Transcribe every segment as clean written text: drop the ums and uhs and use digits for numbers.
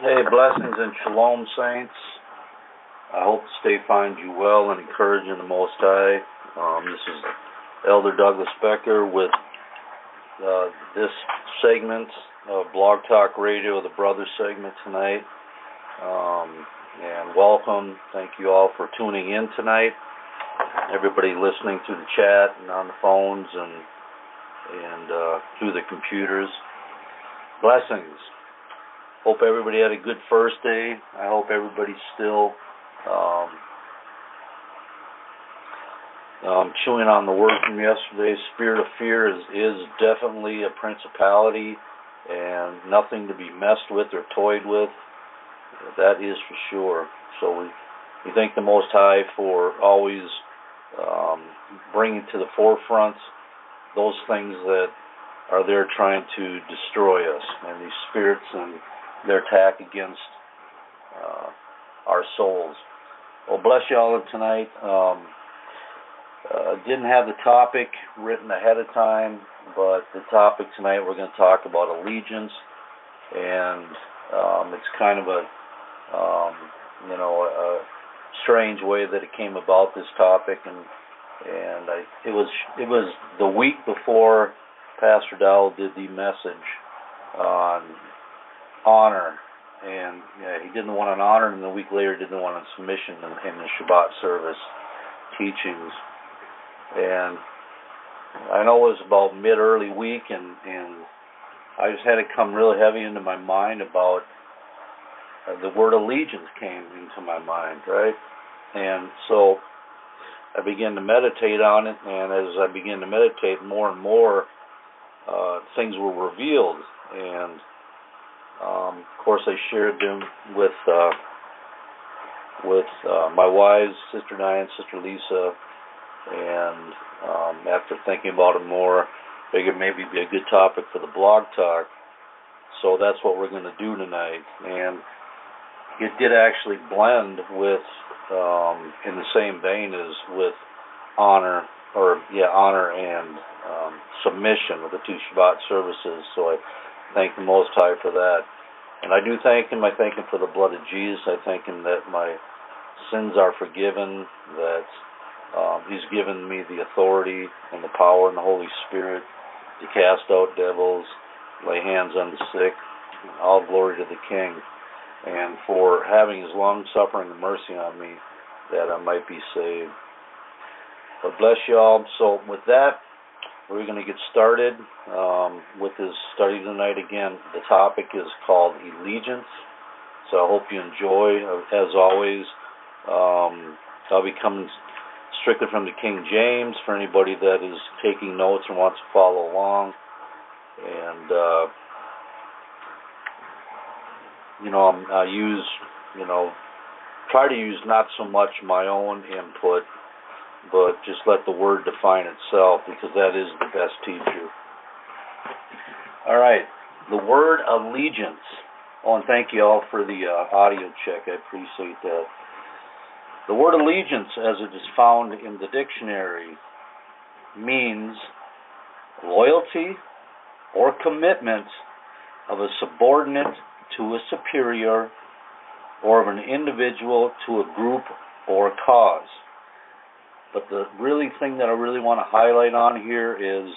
Hey, blessings and shalom, saints. I hope this day finds you well and encouraged in the Most High. This is Elder Douglas Becker with this segment of Blog Talk Radio, the Brother segment tonight. And welcome. Thank you all for tuning in tonight. Everybody listening through the chat and on the phones and through the computers. Blessings. Hope everybody had a good first day. I hope everybody's still chewing on the word from yesterday. Spirit of fear is definitely a principality and nothing to be messed with or toyed with. That is for sure. So we thank the Most High for always bringing to the forefront those things that are there trying to destroy us, and these spirits and their attack against our souls. Well, bless y'all tonight. Didn't have the topic written ahead of time, but the topic tonight we're going to talk about allegiance, and it's kind of a strange way that it came about, this topic, and it was the week before Pastor Dowell did the message on honor, and he did the one on honor, and a week later did the one on submission in the Shabbat service teachings. And I know it was about mid-early week, and I just had it come really heavy into my mind about the word allegiance came into my mind, right? And so I began to meditate on it, and as I began to meditate, more and more things were revealed, and of course I shared them with my wives, Sister Diane, Sister Lisa, and after thinking about it more, I figured maybe it'd be a good topic for the blog talk. So that's what we're going to do tonight, and it did actually blend with in the same vein as with honor and submission with the two Shabbat services. So I thank the Most High for that. And I do thank Him. I thank Him for the blood of Jesus. I thank Him that my sins are forgiven, that He's given me the authority and the power and the Holy Spirit to cast out devils, lay hands on the sick. All glory to the King. And for having His long-suffering and mercy on me, that I might be saved. But bless you all. So with that, we're going to get started with this study tonight. Again, the topic is called allegiance. So I hope you enjoy. As always, I'll be coming strictly from the King James for anybody that is taking notes and wants to follow along. And try to use not so much my own input, but just let the word define itself, because that is the best teacher. All right, the word allegiance. Oh, and thank you all for the audio check. I appreciate that. The word allegiance, as it is found in the dictionary, means loyalty or commitment of a subordinate to a superior, or of an individual to a group or a cause. But the really thing that I really want to highlight on here is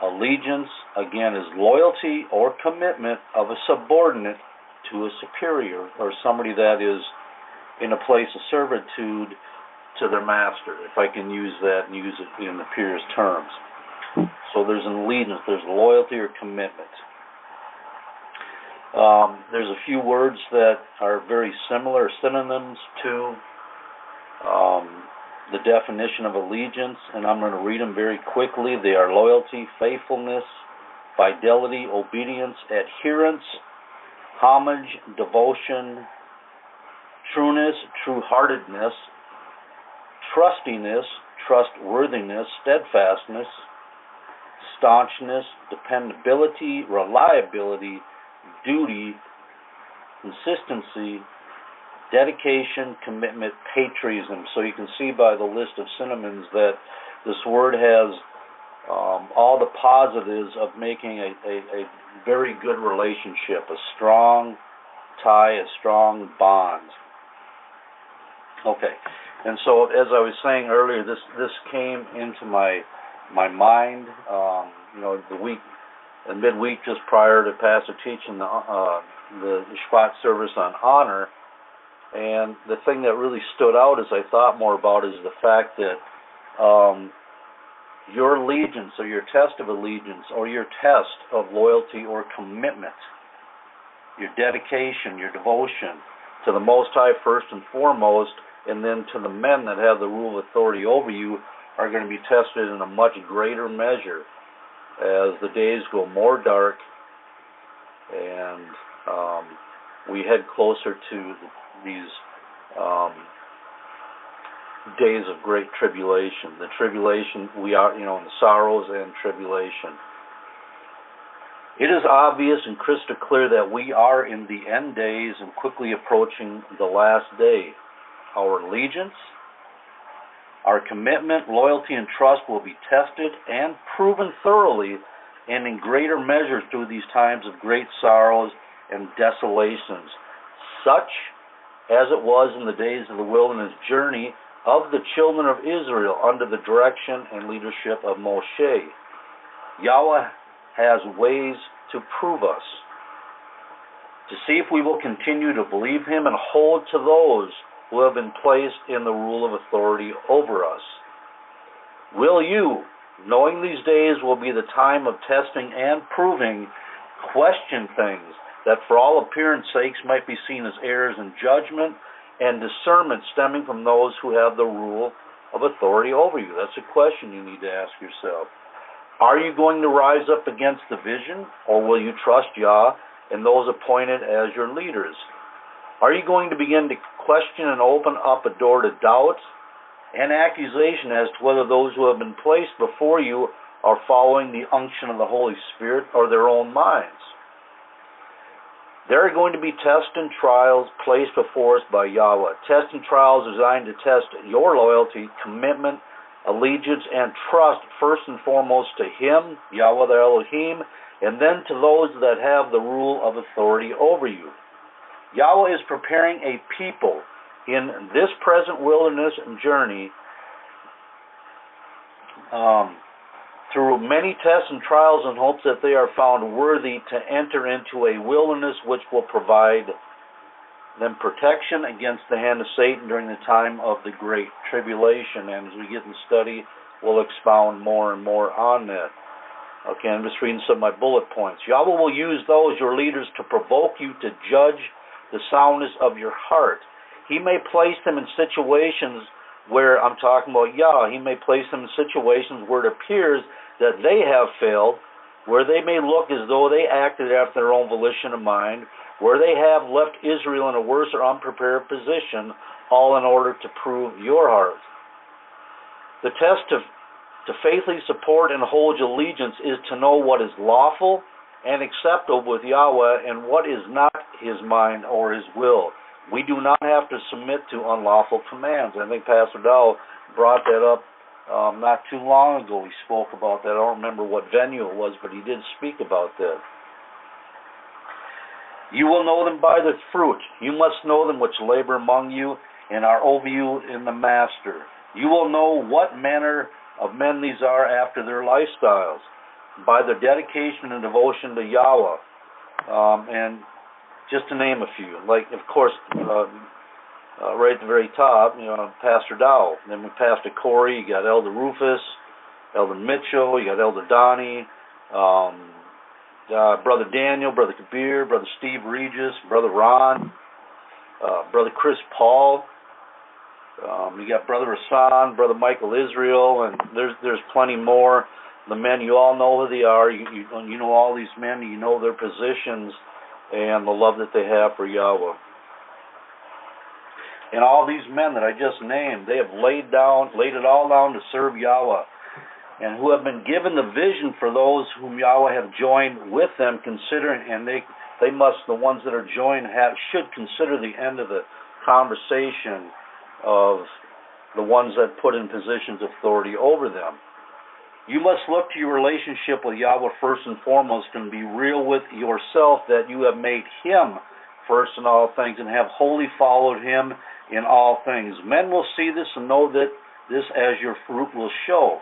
allegiance, again, is loyalty or commitment of a subordinate to a superior, or somebody that is in a place of servitude to their master, if I can use that and use it in the purest terms. So there's an allegiance, there's loyalty or commitment. There's a few words that are very similar, synonyms to the definition of allegiance, and I'm going to read them very quickly. They are loyalty, faithfulness, fidelity, obedience, adherence, homage, devotion, trueness, true-heartedness, trustiness, trustworthiness, steadfastness, staunchness, dependability, reliability, duty, consistency, dedication, commitment, patriotism. So you can see by the list of synonyms that this word has all the positives of making a very good relationship, a strong, tie a strong bond. Okay, and so as I was saying earlier, this came into my mind, the midweek just prior to Pastor teaching the SHABBAT service on honor, and the thing that really stood out as I thought more about is the fact that your allegiance or your test of allegiance or your test of loyalty or commitment, your dedication, your devotion to the Most High first and foremost, and then to the men that have the rule of authority over you, are going to be tested in a much greater measure as the days go more dark and we head closer to these days of great tribulation. The tribulation, we are, in the sorrows and tribulation. It is obvious and crystal clear that we are in the end days and quickly approaching the last day. Our allegiance, our commitment, loyalty, and trust will be tested and proven thoroughly and in greater measure through these times of great sorrows and desolations, such as it was in the days of the wilderness journey of the children of Israel under the direction and leadership of Moshe. Yahweh has ways to prove us, to see if we will continue to believe Him and hold to those who have been placed in the rule of authority over us. Will you, knowing these days will be the time of testing and proving, question things that for all appearance sakes might be seen as errors in judgment and discernment stemming from those who have the rule of authority over you? That's a question you need to ask yourself. Are you going to rise up against the vision, or will you trust Yah and those appointed as your leaders? Are you going to begin to question and open up a door to doubt and accusation as to whether those who have been placed before you are following the unction of the Holy Spirit or their own minds? There are going to be tests and trials placed before us by Yahweh. Tests and trials designed to test your loyalty, commitment, allegiance, and trust first and foremost to Him, Yahweh the Elohim, and then to those that have the rule of authority over you. Yahweh is preparing a people in this present wilderness journey through many tests and trials in hopes that they are found worthy to enter into a wilderness which will provide them protection against the hand of Satan during the time of the Great Tribulation. And as we get in study, we'll expound more and more on that. Okay, I'm just reading some of my bullet points. Yahweh will use those, your leaders, to provoke you to judge the soundness of your heart. He may place them in situations where, I'm talking about Yah, He may place them in situations where it appears that they have failed, where they may look as though they acted after their own volition of mind, where they have left Israel in a worse or unprepared position, all in order to prove your heart. The test to faithfully support and hold your allegiance is to know what is lawful and acceptable with Yahweh and what is not His mind or His will. We do not have to submit to unlawful commands. I think Pastor Dowell brought that up not too long ago. He spoke about that. I don't remember what venue it was, but he did speak about that. You will know them by their fruit. You must know them which labor among you and are over you in the master. You will know what manner of men these are after their lifestyles, by their dedication and devotion to Yahweh. And just to name a few, like, of course, right at the very top, Pastor Dowell. Then we Pastor Corey, you got Elder Rufus, Elder Mitchell, you got Elder Donnie, Brother Daniel, Brother Kabir, Brother Steve Regis, Brother Ron, Brother Chris Paul. You got Brother Hassan, Brother Michael Israel, and there's plenty more. The men, you all know who they are. You know all these men. You know their positions and the love that they have for Yahweh. And all these men that I just named, they have laid it all down to serve Yahweh, and who have been given the vision for those whom Yahweh have joined with them, considering, and they must, the ones that are joined, should consider the end of the conversation of the ones that put in positions of authority over them. You must look to your relationship with Yahweh first and foremost and be real with yourself that you have made Him first in all things, and have wholly followed him in all things. Men will see this and know that this as your fruit will show.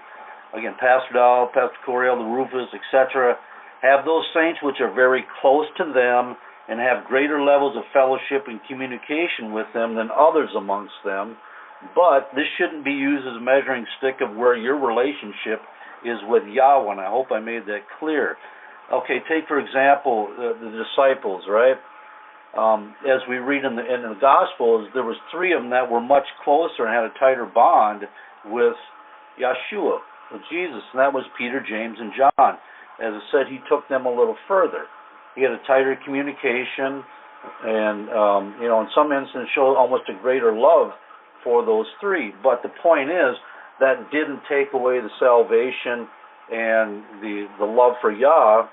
Again, Pastor Dowell, Pastor Coriel, the Rufus, etc., have those saints which are very close to them and have greater levels of fellowship and communication with them than others amongst them. But this shouldn't be used as a measuring stick of where your relationship is with Yahweh, and I hope I made that clear. Okay, take for example the disciples, right? As we read in the Gospels, there was 3 of them that were much closer and had a tighter bond with Yeshua, with Jesus, and that was Peter, James, and John. As I said, he took them a little further. He had a tighter communication, and in some instances showed almost a greater love for those 3. But the point is, that didn't take away the salvation and the love for Yah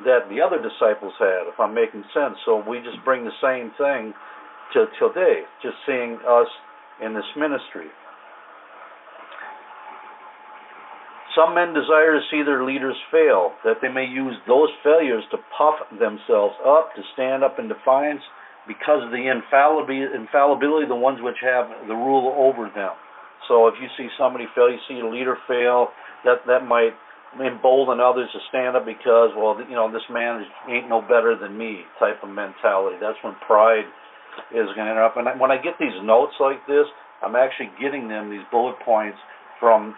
that the other disciples had, if I'm making sense. So we just bring the same thing to today, just seeing us in this ministry. Some men desire to see their leaders fail, that they may use those failures to puff themselves up, to stand up in defiance, because of the infallibility of the ones which have the rule over them. So if you see somebody fail, you see a leader fail, that might embolden others to stand up because, well, this man ain't no better than me type of mentality. That's when pride is going to interrupt. And when I get these notes like this, I'm actually getting them, these bullet points, from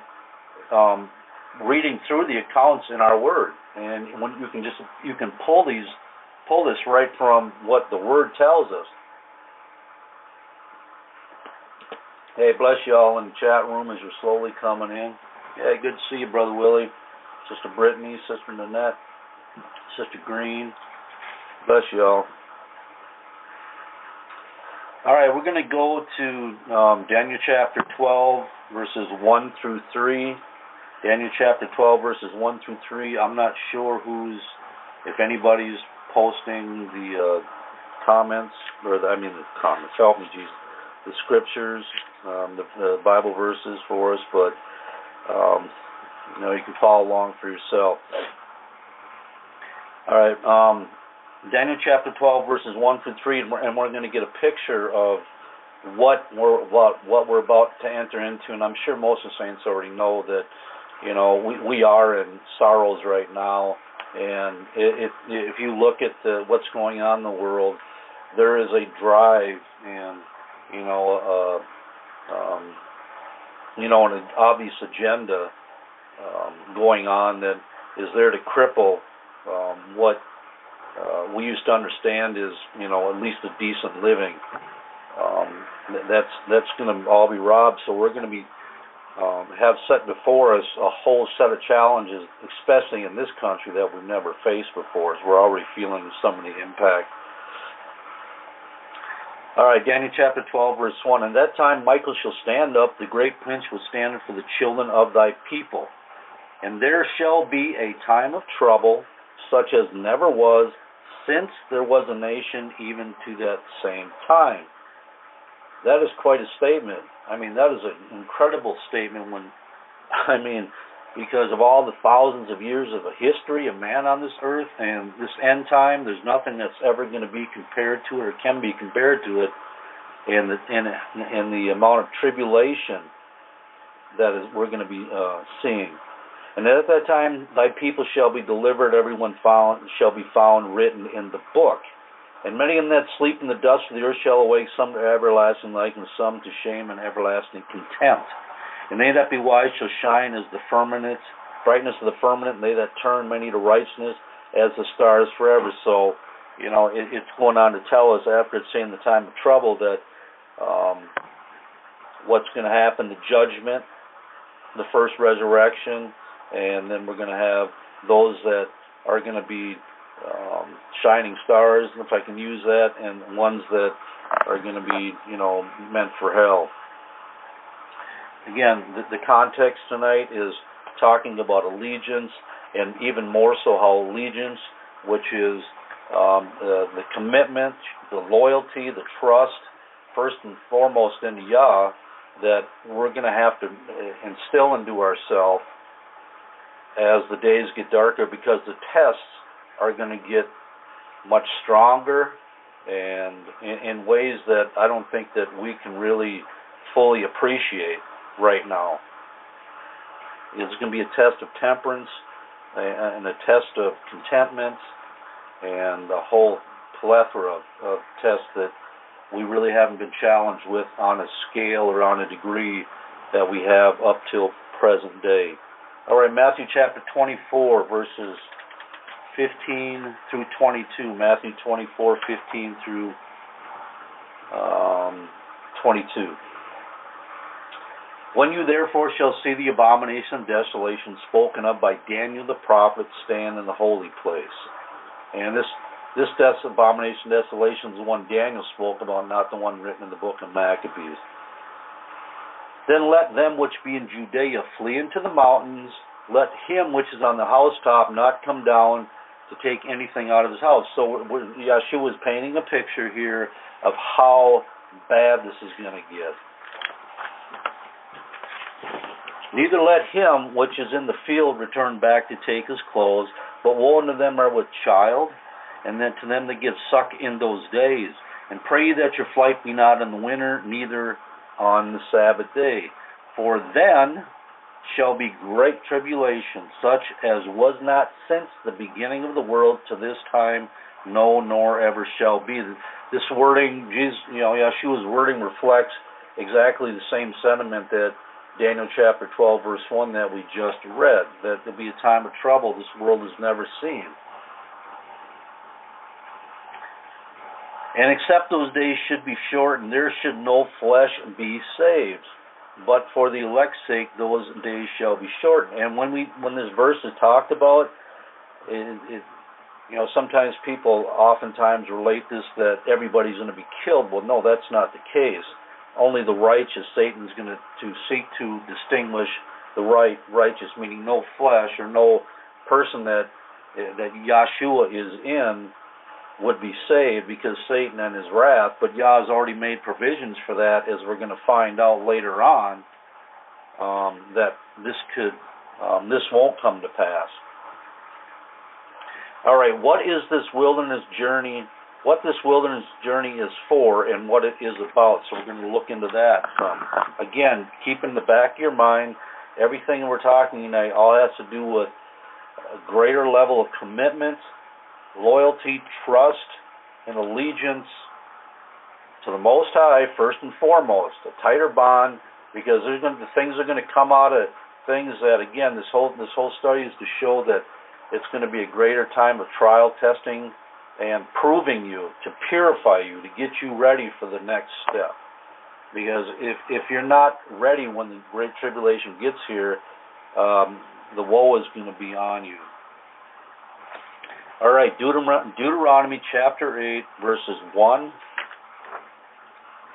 reading through the accounts in our Word. And when you can pull this right from what the Word tells us. Hey, bless you all in the chat room as you're slowly coming in. Yeah, good to see you, Brother Willie, Sister Brittany, Sister Nanette, Sister Green. Bless you all. All right, we're going to go to Daniel chapter 12, verses 1 through 3. Daniel chapter 12, verses 1 through 3. I'm not sure if anybody's posting the comments, the comments, help me, Jesus, the scriptures, the Bible verses for us, but you can follow along for yourself. All right, Daniel chapter 12, verses 1 through 3, and we're going to get a picture of what we're about to enter into. And I'm sure most of the saints already know that we are in sorrows right now. And if you look at what's going on in the world, there is a drive and an obvious agenda going on that is there to cripple what we used to understand is, at least a decent living. That's going to all be robbed. So we're going to be have set before us a whole set of challenges, especially in this country, that we've never faced before, as we're already feeling some of the impact. All right, Daniel chapter 12, verse 1. "And that time Michael shall stand up, the great prince will stand for the children of thy people. And there shall be a time of trouble, such as never was, since there was a nation, even to that same time." That is quite a statement. That is an incredible statement because of all the thousands of years of a history of man on this earth, and this end time, there's nothing that's ever going to be compared to it or can be compared to it in the amount of tribulation that we're going to be seeing. "And at that time thy people shall be delivered, everyone shall be found written in the book. And many of them that sleep in the dust of the earth shall awake, some to everlasting life, and some to shame and everlasting contempt. And they that be wise shall shine as the brightness of the firmament, and they that turn many to righteousness as the stars forever." So, it's going on to tell us, after it's saying the time of trouble, that what's going to happen, the judgment, the first resurrection, and then we're going to have those that are going to be shining stars, if I can use that, and ones that are going to be, meant for hell. Again, the context tonight is talking about allegiance, and even more so how allegiance, which is the commitment, the loyalty, the trust, first and foremost into Yah, that we're going to have to instill into ourselves as the days get darker, because the tests are going to get much stronger and in ways that I don't think that we can really fully appreciate right now. It's going to be a test of temperance and a test of contentment and a whole plethora of tests that we really haven't been challenged with on a scale or on a degree that we have up till present day. All right, Matthew chapter 24, verses 15 through 22. Matthew 24, 15 through 22. When you therefore shall see the abomination of desolation spoken of by Daniel the prophet stand in the holy place. And this abomination of desolation is the one Daniel spoke about, not the one written in the book of Maccabees. Then let them which be in Judea flee into the mountains. Let him which is on the housetop not come down to take anything out of his house. So Yeshua was painting a picture here of how bad this is going to get. Neither let him which is in the field return back to take his clothes, but woe unto them that are with child, and then to them that give suck in those days. And pray that your flight be not in the winter, neither on the Sabbath day. For then shall be great tribulation, such as was not since the beginning of the world to this time, no, nor ever shall be. This wording, Yeshua's wording reflects exactly the same sentiment that Daniel chapter 12, verse 1 that we just read, that there'll be a time of trouble this world has never seen. And except those days should be shortened, there should no flesh be saved. But for the elect's sake, those days shall be shortened. And when this verse is talked about, sometimes people oftentimes relate this that everybody's going to be killed. Well, no, that's not the case. Only the righteous. Satan's going to seek to distinguish the righteous, meaning no flesh or no person that Yeshua is in would be saved because Satan and his wrath, but Yah has already made provisions for that, as we're going to find out later on, that this won't come to pass. All right, what is this wilderness journey? What this wilderness journey is for, and what it is about. So we're going to look into that some. Again, keep in the back of your mind, everything we're talking tonight all has to do with a greater level of commitment, loyalty, trust, and allegiance to the Most High, first and foremost. A tighter bond, because things are going to come out of things that, again, this whole study is to show that it's going to be a greater time of trial, testing, and proving you, to purify you, to get you ready for the next step. Because if you're not ready when the Great Tribulation gets here, the woe is going to be on you. All right, Deuteronomy chapter 8, verses 1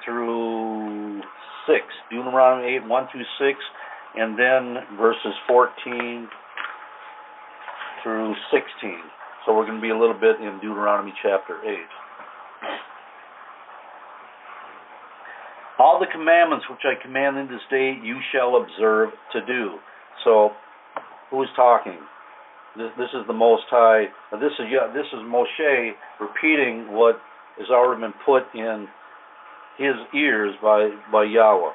through 6. Deuteronomy 8, 1 through 6, and then verses 14 through 16. So we're going to be a little bit in Deuteronomy chapter 8. All the commandments which I command in this day you shall observe to do. So, who is talking? This is the Most High. This is Moshe repeating what has already been put in his ears by Yahweh,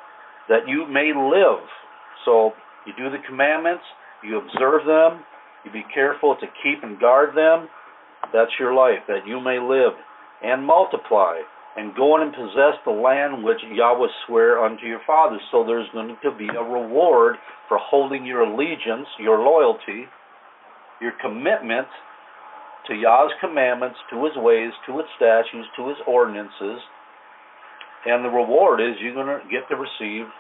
that you may live. So you do the commandments, you observe them, you be careful to keep and guard them. That's your life, that you may live and multiply and go in and possess the land which Yahweh sware unto your fathers. So there's going to be a reward for holding your allegiance, your loyalty, your commitment to Yah's commandments, to his ways, to his statutes, to his ordinances. And the reward is you're going to get to receive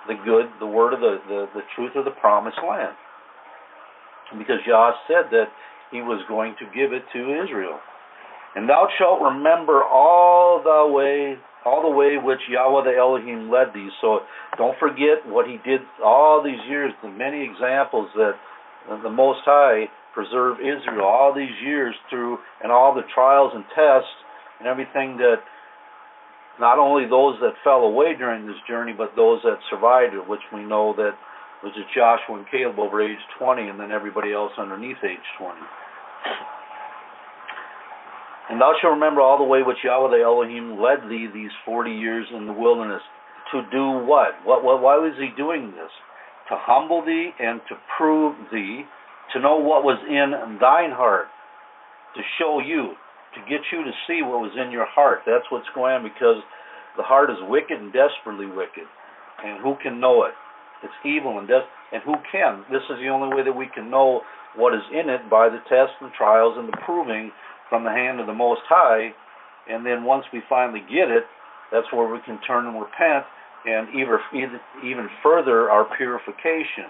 the word of the truth of the promised land. Because Yah said that he was going to give it to Israel. And thou shalt remember all the way which Yahweh the Elohim led thee. So don't forget what he did all these years, the many examples that the Most High preserved Israel all these years through, and all the trials and tests and everything, that not only those that fell away during this journey, but those that survived it, which we know that was Joshua and Caleb over age 20, and then everybody else underneath age 20. And thou shalt remember all the way which Yahweh the Elohim led thee these 40 years in the wilderness. To do what? Why was he doing this? To humble thee and to prove thee, to know what was in thine heart, to show you, to get you to see what was in your heart. That's what's going on, because the heart is wicked and desperately wicked. And who can know it? It's evil and and who can? This is the only way that we can know what is in it, by the tests and trials and the proving from the hand of the Most High. And then once we finally get it, that's where we can turn and repent and even further our purification.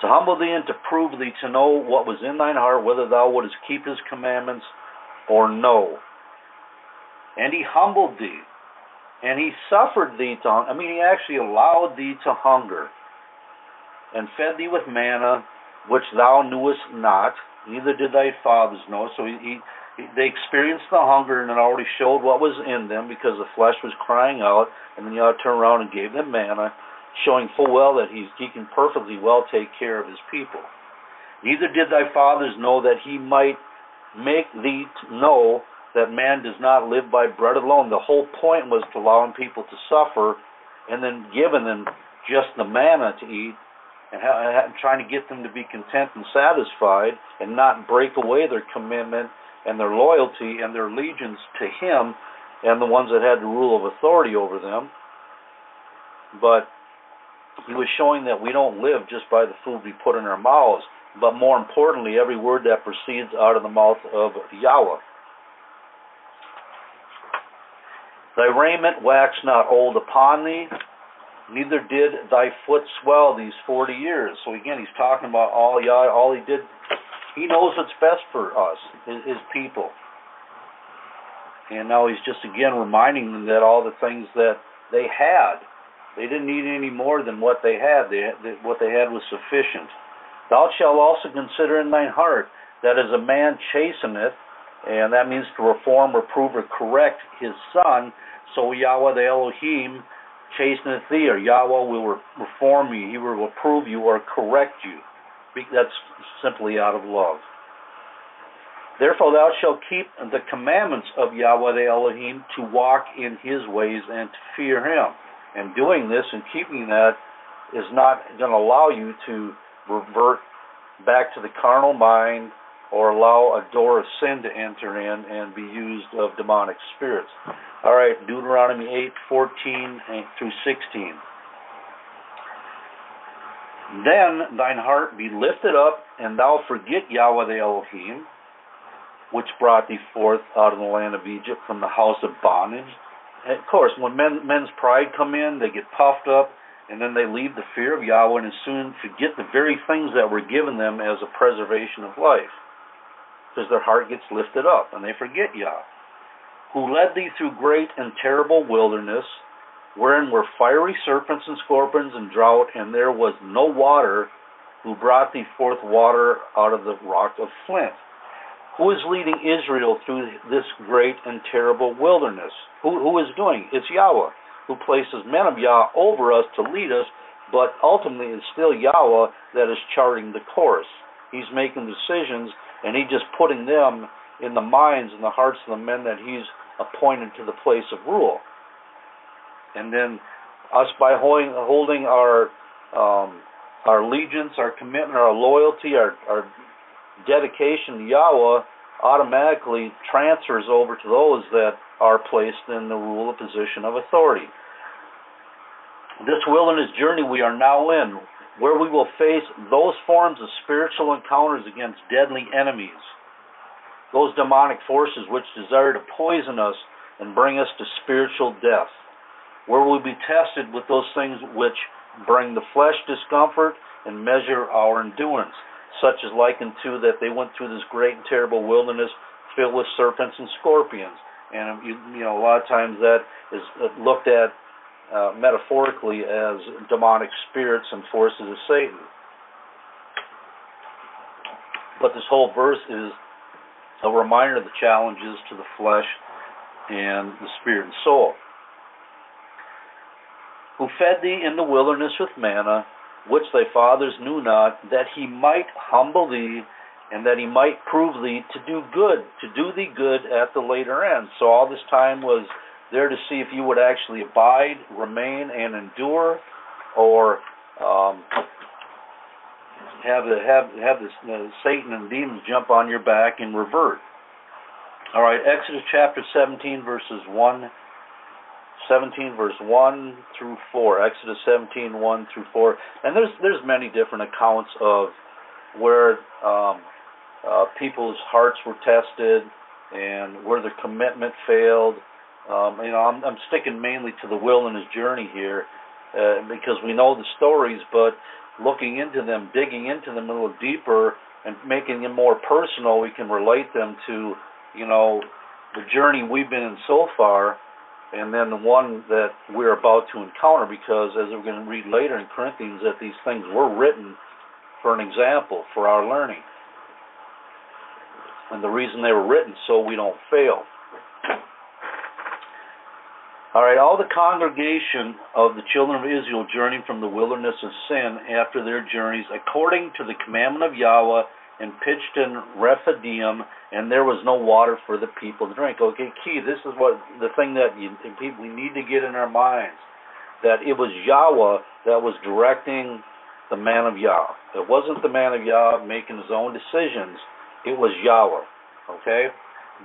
To humble thee and to prove thee, to know what was in thine heart, whether thou wouldest keep his commandments or no. And he humbled thee, and he suffered thee to hunger. He actually allowed thee to hunger, and fed thee with manna, which thou knewest not, neither did thy fathers know. So they experienced the hunger, and it already showed what was in them, because the flesh was crying out, and then God turned around and gave them manna, showing full well that he can perfectly well take care of his people. Neither did thy fathers know, that he might make thee to know that man does not live by bread alone. The whole point was to allowing people to suffer, and then giving them just the manna to eat, and trying to get them to be content and satisfied, and not break away their commitment and their loyalty and their allegiance to him and the ones that had the rule of authority over them. But he was showing that we don't live just by the food we put in our mouths, but more importantly, every word that proceeds out of the mouth of Yahweh. Thy raiment waxed not old upon thee, neither did thy foot swell these 40 years. So again, he's talking about all he did. He knows what's best for us, his people. And now he's just again reminding them that all the things that they had, they didn't need any more than what they had. What they had was sufficient. Thou shalt also consider in thine heart that as a man chasteneth, and that means to reform, reprove, or correct his son, so Yahweh the Elohim chasteneth thee, or Yahweh will reform you, he will reprove you or correct you. That's simply out of love. Therefore thou shalt keep the commandments of Yahweh the Elohim, to walk in his ways and to fear him. And doing this and keeping that is not going to allow you to revert back to the carnal mind, or allow a door of sin to enter in and be used of demonic spirits. All right, Deuteronomy 8:14 through 16. Then thine heart be lifted up, and thou forget Yahweh the Elohim, which brought thee forth out of the land of Egypt from the house of bondage. And of course, when men's pride come in, they get puffed up, and then they leave the fear of Yahweh and soon forget the very things that were given them as a preservation of life, because their heart gets lifted up, and they forget Yah, who led thee through great and terrible wilderness, wherein were fiery serpents and scorpions and drought, and there was no water, who brought thee forth water out of the rock of flint. Who is leading Israel through this great and terrible wilderness? Who is doing? It's Yahweh, who places men of Yah over us to lead us, but ultimately it's still Yahweh that is charting the course. He's making decisions, and he's just putting them in the minds and the hearts of the men that he's appointed to the place of rule. And then us, by holding our allegiance, our commitment, our loyalty, our dedication to Yahweh, automatically transfers over to those that are placed in the rule of position of authority. This wilderness journey we are now in, where we will face those forms of spiritual encounters against deadly enemies, those demonic forces which desire to poison us and bring us to spiritual death, where we'll be tested with those things which bring the flesh discomfort and measure our endurance, such as likened to that they went through this great and terrible wilderness filled with serpents and scorpions. And you know, a lot of times that is looked at metaphorically as demonic spirits and forces of Satan. But this whole verse is a reminder of the challenges to the flesh and the spirit and soul. Who fed thee in the wilderness with manna, which thy fathers knew not, that he might humble thee, and that he might prove thee to do thee good at the later end. So all this time was there to see if you would actually abide, remain, and endure, or have Satan and demons jump on your back and revert. All right, Exodus chapter 17, verse 1 through 4. Exodus 17, 1 through 4. And there's many different accounts of where people's hearts were tested and where their commitment failed. I'm sticking mainly to the wilderness journey here because we know the stories, but looking into them, digging into them a little deeper and making them more personal, we can relate them to, the journey we've been in so far, and then the one that we're about to encounter, because as we're going to read later in Corinthians, that these things were written for an example, for our learning. And the reason they were written so we don't fail. All right, all the congregation of the children of Israel journeyed from the wilderness of sin after their journeys according to the commandment of Yahweh, and pitched in Rephidim, and there was no water for the people to drink. Okay, key, this is what the thing that we need to get in our minds, that it was Yahweh that was directing the man of Yah. It wasn't the man of Yah making his own decisions. It was Yahweh, okay?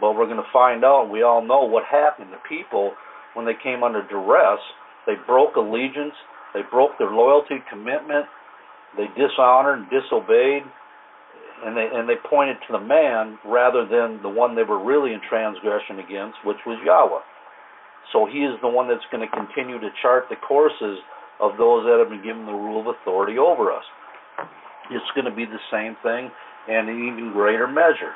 But we're going to find out, we all know what happened. The people, when they came under duress, they broke allegiance, they broke their loyalty, commitment, they dishonored and disobeyed, and they pointed to the man rather than the one they were really in transgression against, which was Yahweh. So he is the one that's going to continue to chart the courses of those that have been given the rule of authority over us. It's going to be the same thing and in even greater measure.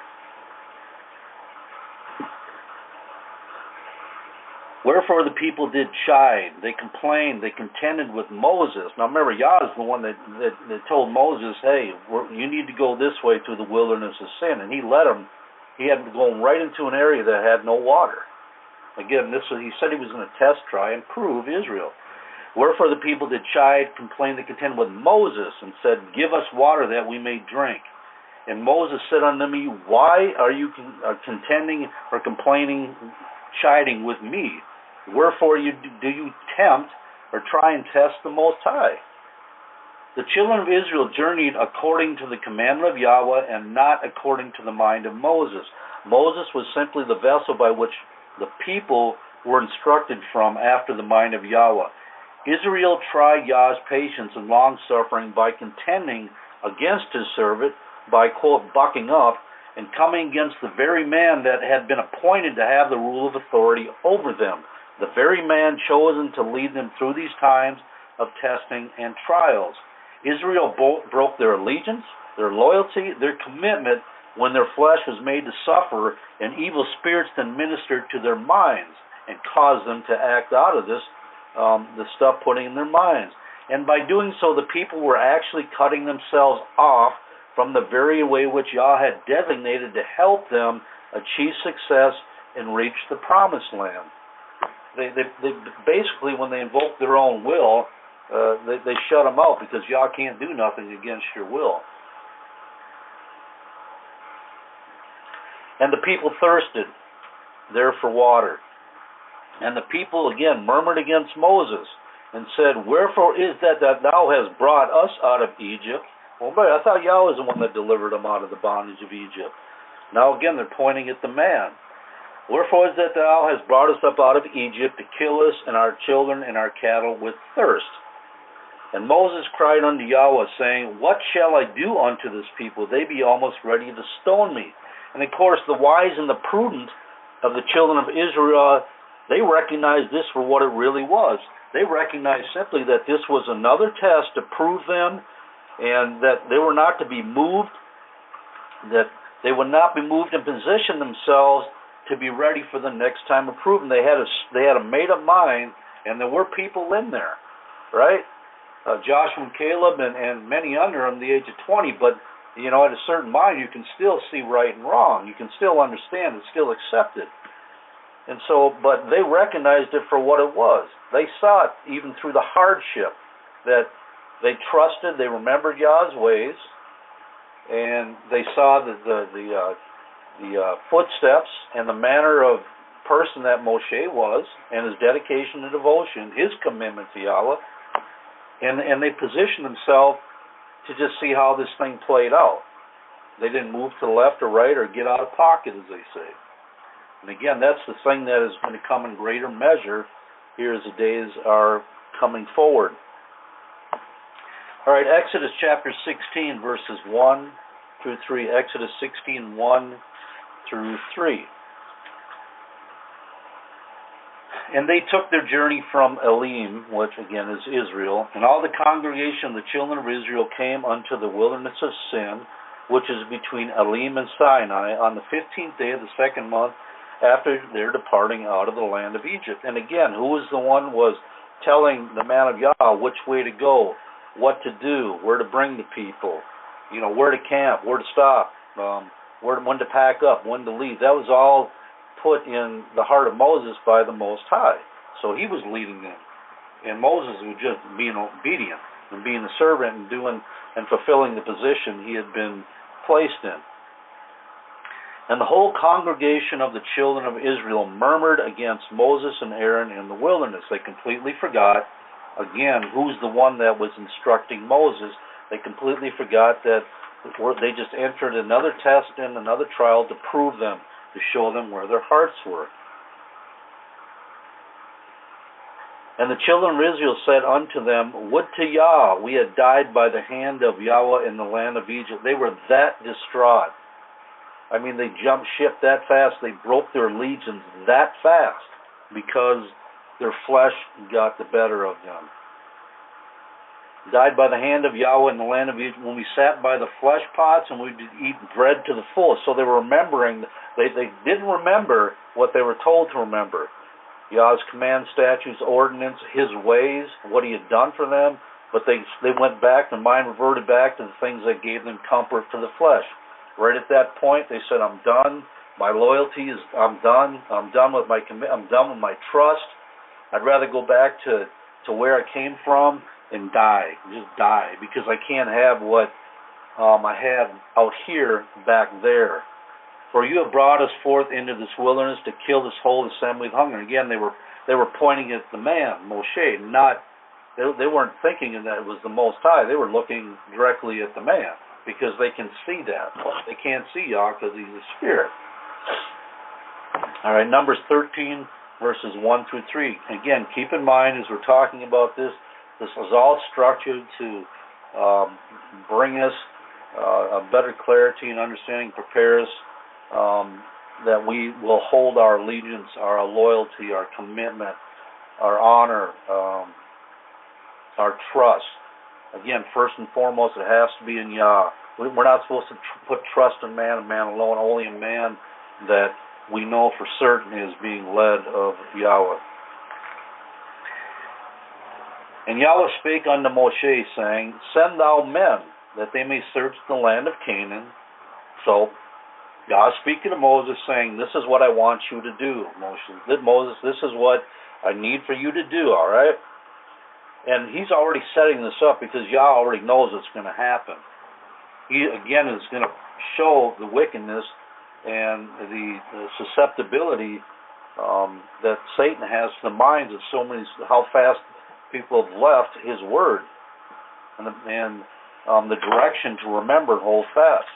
Wherefore the people did chide, they complained, they contended with Moses. Now remember, Yah is the one that told Moses, hey, you need to go this way through the wilderness of sin. And he led him. He had to go right into an area that had no water. Again, he said he was going to try and prove Israel. Wherefore the people did chide, complained, they contended with Moses, and said, give us water that we may drink. And Moses said unto me, why are you contending or complaining, chiding with me? Wherefore do you tempt or try and test the Most High? The children of Israel journeyed according to the commandment of Yahweh and not according to the mind of Moses. Moses was simply the vessel by which the people were instructed from after the mind of Yahweh. Israel tried Yah's patience and long-suffering by contending against his servant, by, quote, bucking up, and coming against the very man that had been appointed to have the rule of authority over them, the very man chosen to lead them through these times of testing and trials. Israel broke their allegiance, their loyalty, their commitment when their flesh was made to suffer, and evil spirits then ministered to their minds and caused them to act out of this, the stuff putting in their minds. And by doing so, the people were actually cutting themselves off from the very way which Yah had designated to help them achieve success and reach the promised land. They basically, when they invoke their own will, they shut them out, because Yah can't do nothing against your will. And the people thirsted there for water. And the people again murmured against Moses and said, wherefore is that thou hast brought us out of Egypt? Well, but I thought Yah was the one that delivered them out of the bondage of Egypt. Now again, they're pointing at the man. Wherefore is that thou hast brought us up out of Egypt to kill us and our children and our cattle with thirst? And Moses cried unto Yahweh, saying, what shall I do unto this people? They be almost ready to stone me. And of course, the wise and the prudent of the children of Israel, they recognized this for what it really was. They recognized simply that this was another test to prove them, and that they were not to be moved, that they would not be moved and position themselves to be ready for the next time of proving. They had a made-up mind, and there were people in there, right? Joshua and Caleb and many under them, the age of 20, but at a certain mind, you can still see right and wrong. You can still understand. It's still accepted. And so, but they recognized it for what it was. They saw it even through the hardship, that They trusted, they remembered Yah's ways, and they saw the footsteps and the manner of person that Moshe was, and his dedication and devotion, his commitment to Yahweh, and they positioned themselves to just see how this thing played out. They didn't move to the left or right or get out of pocket, as they say. And again, that's the thing that is going to come in greater measure here as the days are coming forward. All right, Exodus chapter 16, verses 1 through 3. Exodus 16, 1 through 3. And they took their journey from Elim, which again is Israel, and all the congregation of the children of Israel came unto the wilderness of Sin, which is between Elim and Sinai, on the 15th day of the second month after their departing out of the land of Egypt. And again, who was the one was telling the man of Yah which way to go, what to do, where to bring the people, where to camp, where to stop, when to pack up, when to leave. That was all put in the heart of Moses by the Most High. So he was leading them. And Moses was just being obedient and being a servant and doing and fulfilling the position he had been placed in. And the whole congregation of the children of Israel murmured against Moses and Aaron in the wilderness. They completely forgot, again, who's the one that was instructing Moses. They completely forgot that they just entered another test and another trial to prove them, to show them where their hearts were. And the children of Israel said unto them, Would to Yah, we had died by the hand of Yahweh in the land of Egypt. They were that distraught. I mean, they jumped ship that fast. They broke their legions that fast because their flesh got the better of them. Died by the hand of Yahweh in the land of Egypt when we sat by the flesh pots and we did eat bread to the full. So they were remembering, they didn't remember what they were told to remember. Yah's command, statutes, ordinance, his ways, what he had done for them, but they went back, their mind reverted back to the things that gave them comfort for the flesh. Right at that point, they said, I'm done. My loyalty is, I'm done. I'm done with my I'm done with my trust. I'd rather go back to where I came from and die, just die, because I can't have what I had out here back there. For you have brought us forth into this wilderness to kill this whole assembly with hunger. Again, they were pointing at the man, Moshe, not, they weren't thinking that it was the Most High. They were looking directly at the man, because they can see that. They can't see Yah because he's a spirit. All right, Numbers 13, verses 1 through 3. Again, keep in mind as we're talking about this is all structured to bring us a better clarity and understanding, prepare us that we will hold our allegiance, our loyalty, our commitment, our honor, our trust. Again, first and foremost, it has to be in Yah. We're not supposed to put trust in man and man alone, only in man that we know for certain is being led of Yahweh. And Yahweh spake unto Moshe, saying, Send thou men, that they may search the land of Canaan. So, God speaking to Moses, saying, This is what I want you to do, Moses. This is what I need for you to do, all right? And he's already setting this up because Yah already knows it's going to happen. He, again, is going to show the wickedness and the susceptibility that Satan has to the minds of so many, how fast people have left his word and the direction to remember and hold fast.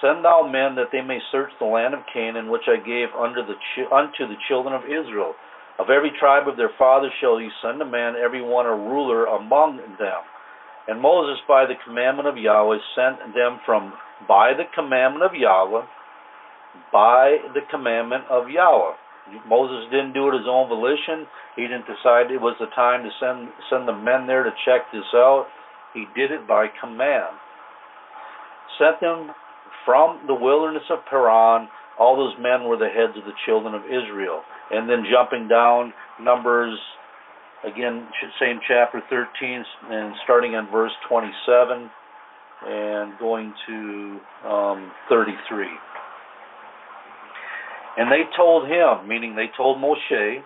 Send thou men that they may search the land of Canaan, which I gave unto the children of Israel. Of every tribe of their fathers shall ye send a man, every one a ruler among them. And Moses, by the commandment of Yahweh, sent them by the commandment of Yahweh, by the commandment of Yahweh. Moses didn't do it his own volition. He didn't decide it was the time to send the men there to check this out. He did it by command. Sent them from the wilderness of Paran. All those men were the heads of the children of Israel. And then jumping down, Numbers, again, same chapter 13, and starting on verse 27 and going to 33. And they told him, meaning they told Moshe,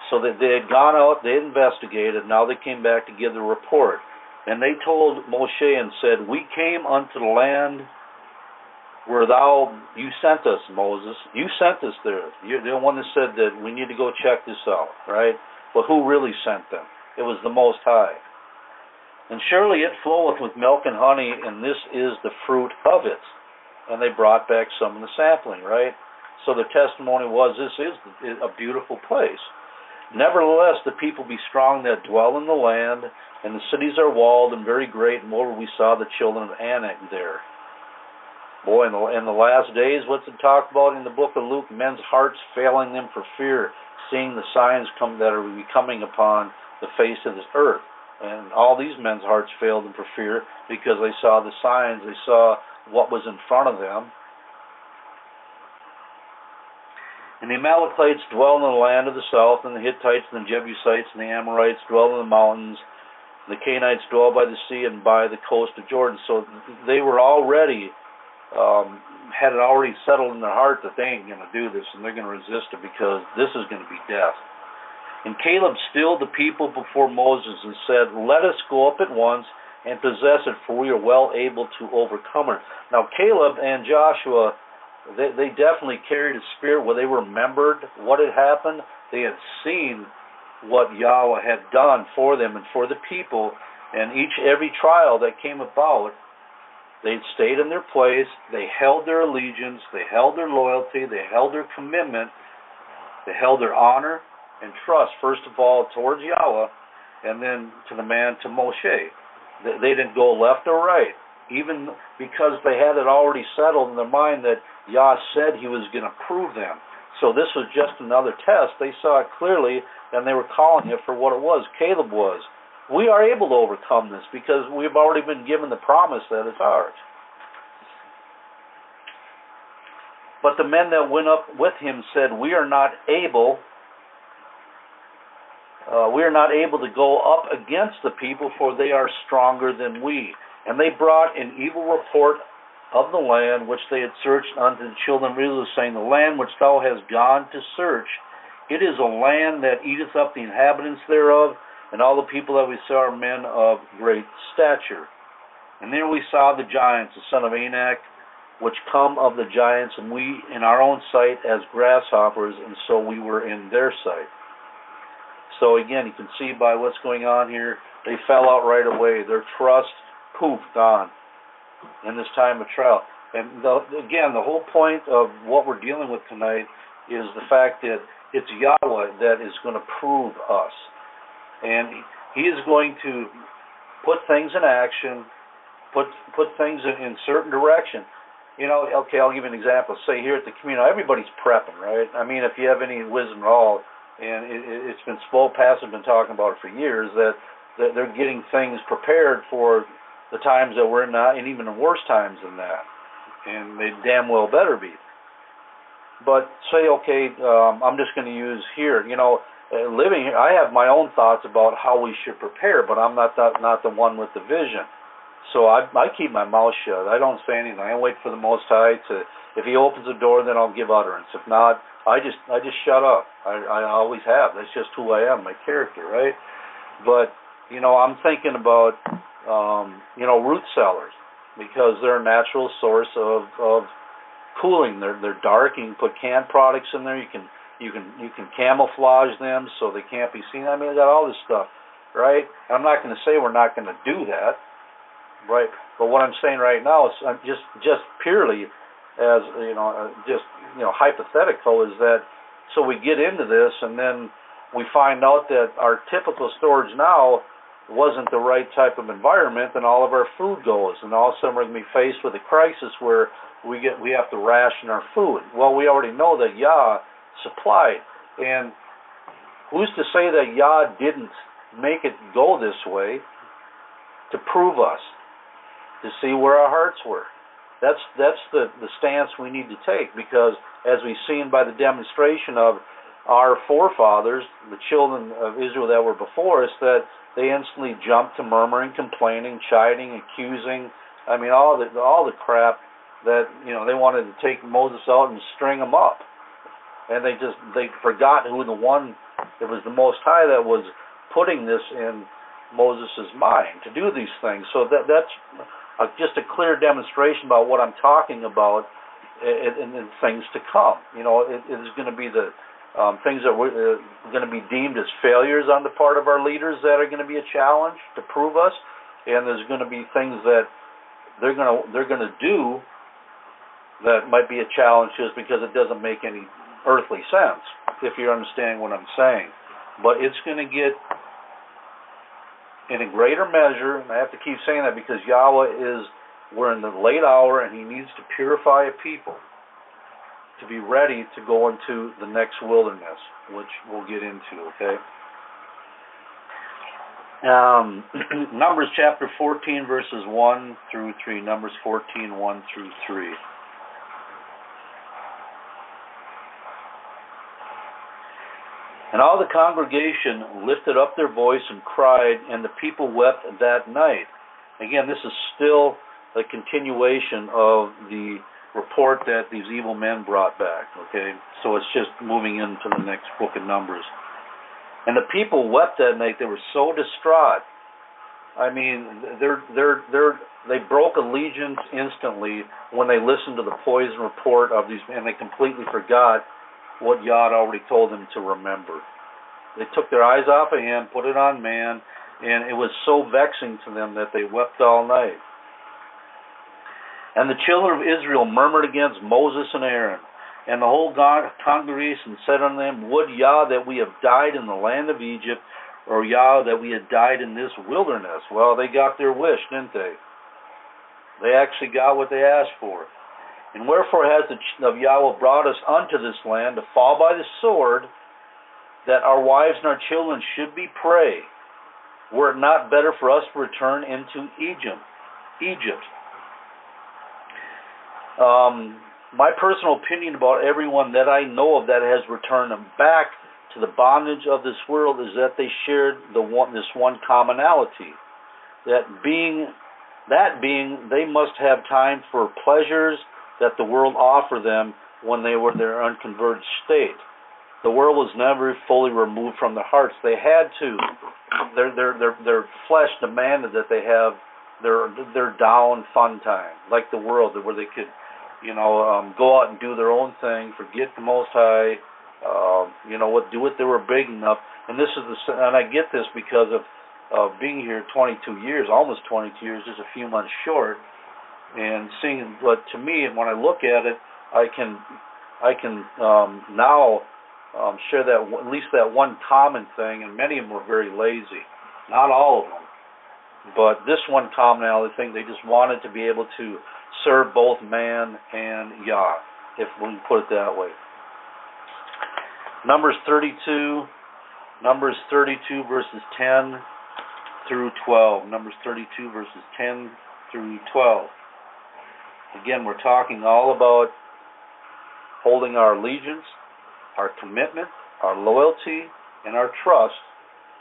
So that they had gone out, they investigated, now they came back to give the report. And they told Moshe and said, we came unto the land where you sent us, Moses. You sent us there. You're the one that said that we need to go check this out, right? But who really sent them? It was the Most High. And surely it floweth with milk and honey, and this is the fruit of it. And they brought back some of the sapling, right? So the testimony was, this is a beautiful place. Nevertheless, the people be strong that dwell in the land, and the cities are walled and very great. And moreover, we saw the children of Anak there. Boy, in the last days, what's it talked about in the book of Luke? Men's hearts failing them for fear, seeing the signs that are coming upon the face of this earth. And all these men's hearts failed them for fear because they saw the signs, they saw what was in front of them. And the Amalekites dwell in the land of the south, and the Hittites and the Jebusites and the Amorites dwell in the mountains. And the Canaanites dwell by the sea and by the coast of Jordan. So they were already, had it already settled in their heart that they ain't going to do this, and they're going to resist it because this is going to be death. And Caleb stilled the people before Moses and said, let us go up at once and possess it, for we are well able to overcome her. Now Caleb and Joshua, they definitely carried a spirit where they remembered what had happened. They had seen what Yahweh had done for them and for the people. And every trial that came about, they stayed in their place. They held their allegiance. They held their loyalty. They held their commitment. They held their honor and trust, first of all, towards Yahweh, and then to the man, to Moshe. They didn't go left or right, even because they had it already settled in their mind that Yah said he was going to prove them. So this was just another test. They saw it clearly, and they were calling it for what it was. Caleb was. We are able to overcome this because we've already been given the promise that it's ours. But the men that went up with him said, we are not able to go up against the people, for they are stronger than we. And they brought an evil report of the land which they had searched unto the children of Israel, saying, the land which thou hast gone to search, it is a land that eateth up the inhabitants thereof, and all the people that we saw are men of great stature. And there we saw the giants, the son of Anak, which come of the giants, and we in our own sight as grasshoppers, and so we were in their sight. So again, you can see by what's going on here, they fell out right away. Their trust, poof, gone in this time of trial. And again, the whole point of what we're dealing with tonight is the fact that it's Yahweh that is going to prove us. And he is going to put things in action, put things in certain direction. You know, okay, I'll give you an example. Say here at the community, everybody's prepping, right? I mean, if you have any wisdom at all, and it's been past have been talking about it for years, that they're getting things prepared for the times that we're in now, and even the worse times than that. And they damn well better be. But say, okay, I'm just going to use here, you know, living here, I have my own thoughts about how we should prepare, but I'm not the one with the vision. So I keep my mouth shut. I don't say anything. I wait for the Most High to, if he opens the door, then I'll give utterance. If not, I just shut up. I always have. That's just who I am, my character, right? But, you know, I'm thinking about, you know, root cellars, because they're a natural source of cooling. They're dark. You can put canned products in there. You can camouflage them so they can't be seen. I mean, I got all this stuff, right? And I'm not going to say we're not going to do that, right? But what I'm saying right now is just purely as, you know, hypothetical, is that so we get into this and then we find out that our typical storage now wasn't the right type of environment, and all of our food goes, and all of a sudden we're going to be faced with a crisis where we have to ration our food. Well, we already know that Yah supplied, and who's to say that Yah didn't make it go this way to prove us, to see where our hearts were? That's the stance we need to take, because as we've seen by the demonstration of our forefathers, the children of Israel that were before us, that they instantly jumped to murmuring, complaining, chiding, accusing. I mean, all the crap that, you know, they wanted to take Moses out and string him up, and they forgot who the one It was the Most High that was putting this in Moses' mind to do these things. So that's just a clear demonstration about what I'm talking about in things to come. You know, it is going to be the things that we're going to be deemed as failures on the part of our leaders that are going to be a challenge to prove us, and there's going to be things that they're going to do that might be a challenge just because it doesn't make any earthly sense, if you're understanding what I'm saying. But it's going to get in a greater measure, and I have to keep saying that because we're in the late hour, and He needs to purify a people to be ready to go into the next wilderness, which we'll get into, okay? Numbers chapter 14, verses 1 through 3. Numbers 14, 1 through 3. And all the congregation lifted up their voice and cried, and the people wept that night. Again, this is still a continuation of the report that these evil men brought back. Okay, so it's just moving into the next book of Numbers. And the people wept that night. They were so distraught. I mean, they broke allegiance instantly when they listened to the poison report of these, and they completely forgot what Yah had already told them to remember. They took their eyes off of Him, put it on man, and it was so vexing to them that they wept all night. And the children of Israel murmured against Moses and Aaron, and the whole congregation said unto them, Would Yah that we have died in the land of Egypt, or Yah that we had died in this wilderness. Well, they got their wish, didn't they? They actually got what they asked for. And wherefore has the of Yahweh brought us unto this land to fall by the sword, that our wives and our children should be prey? Were it not better for us to return into Egypt? My personal opinion about everyone that I know of that has returned back to the bondage of this world is that they shared this one commonality, that being they must have time for pleasures that the world offered them when they were in their unconverted state. The world was never fully removed from their hearts. They had to. Their flesh demanded that they have their down fun time, like the world, where they could, go out and do their own thing, forget the Most High, do what they were big enough. And and I get this because of being here 22 years, almost 22 years, just a few months short, and seeing. But to me, when I look at it, I can now share that at least that one common thing, and many of them were very lazy. Not all of them, but this one commonality thing, they just wanted to be able to serve both man and Yah, if we can put it that way. Numbers 32 verses 10 through 12. Numbers 32 verses 10 through 12. Again, we're talking all about holding our allegiance, our commitment, our loyalty, and our trust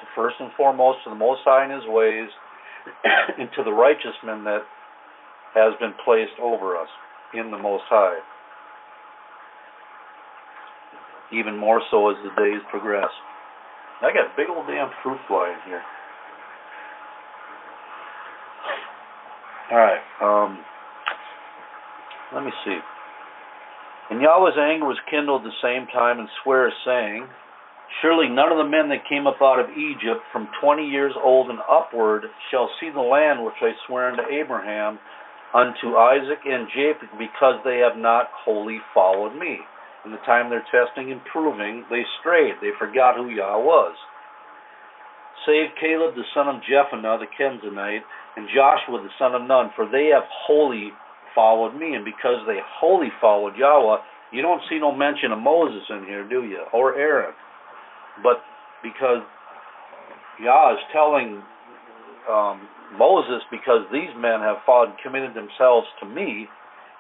to first and foremost to the Most High and His ways, and to the righteous man that has been placed over us in the Most High. Even more so as the days progress. I got a big old damn fruit fly in here. Alright, let me see. And Yahweh's anger was kindled at the same time, and sware, saying, Surely none of the men that came up out of Egypt from 20 years old and upward shall see the land which I swear unto Abraham, unto Isaac and Jacob, because they have not wholly followed me. In the time they're testing and proving, they strayed. They forgot who Yah was. Save Caleb the son of Jephunneh the Kenizzite, and Joshua the son of Nun, for they have wholly followed me. And because they wholly followed Yahweh, you don't see no mention of Moses in here, do you? Or Aaron. But because Yah is telling Moses, because these men have followed and committed themselves to me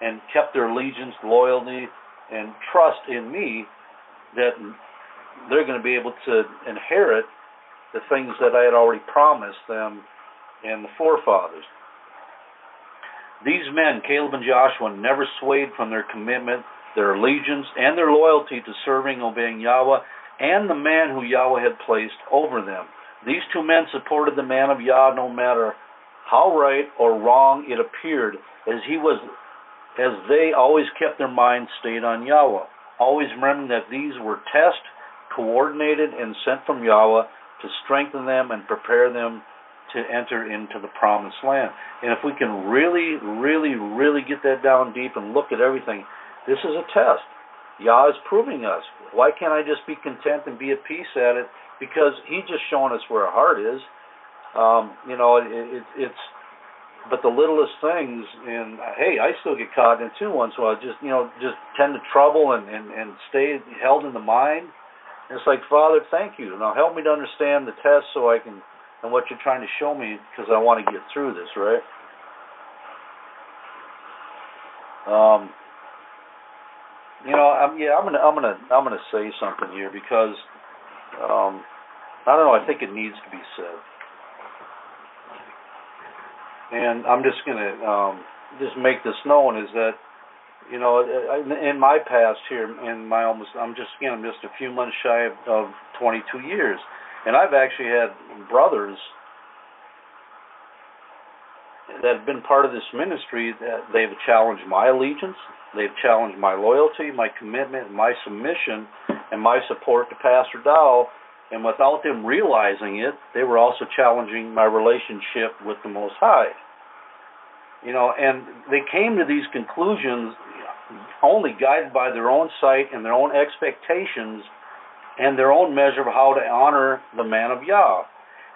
and kept their allegiance, loyalty, and trust in me, that they're going to be able to inherit the things that I had already promised them and the forefathers. These men, Caleb and Joshua, never swayed from their commitment, their allegiance, and their loyalty to serving and obeying Yahweh, and the man who Yahweh had placed over them. These two men supported the man of Yah no matter how right or wrong it appeared, as they always kept their minds stayed on Yahweh, always remembering that these were tested, coordinated, and sent from Yahweh to strengthen them and prepare them to enter into the promised land. And if we can really, really, really get that down deep and look at everything, this is a test. Yah is proving us. Why can't I just be content and be at peace at it? Because He's just showing us where our heart is. It's but the littlest things, and hey, I still get caught in it too once in a while. Just tend to trouble and stay held in the mind. And it's like, Father, thank you. Now help me to understand the test so I can, and what you're trying to show me, because I want to get through this, right? I'm gonna say something here because I don't know. I think it needs to be said, and I'm just gonna just make this known is that in my past here, I'm just a few months shy of 22 years, and I've actually had brothers that have been part of this ministry that they've challenged my allegiance, they've challenged my loyalty, my commitment, my submission, and my support to Pastor Dowell. And without them realizing it, they were also challenging my relationship with the Most High. And they came to these conclusions only guided by their own sight and their own expectations and their own measure of how to honor the man of Yah,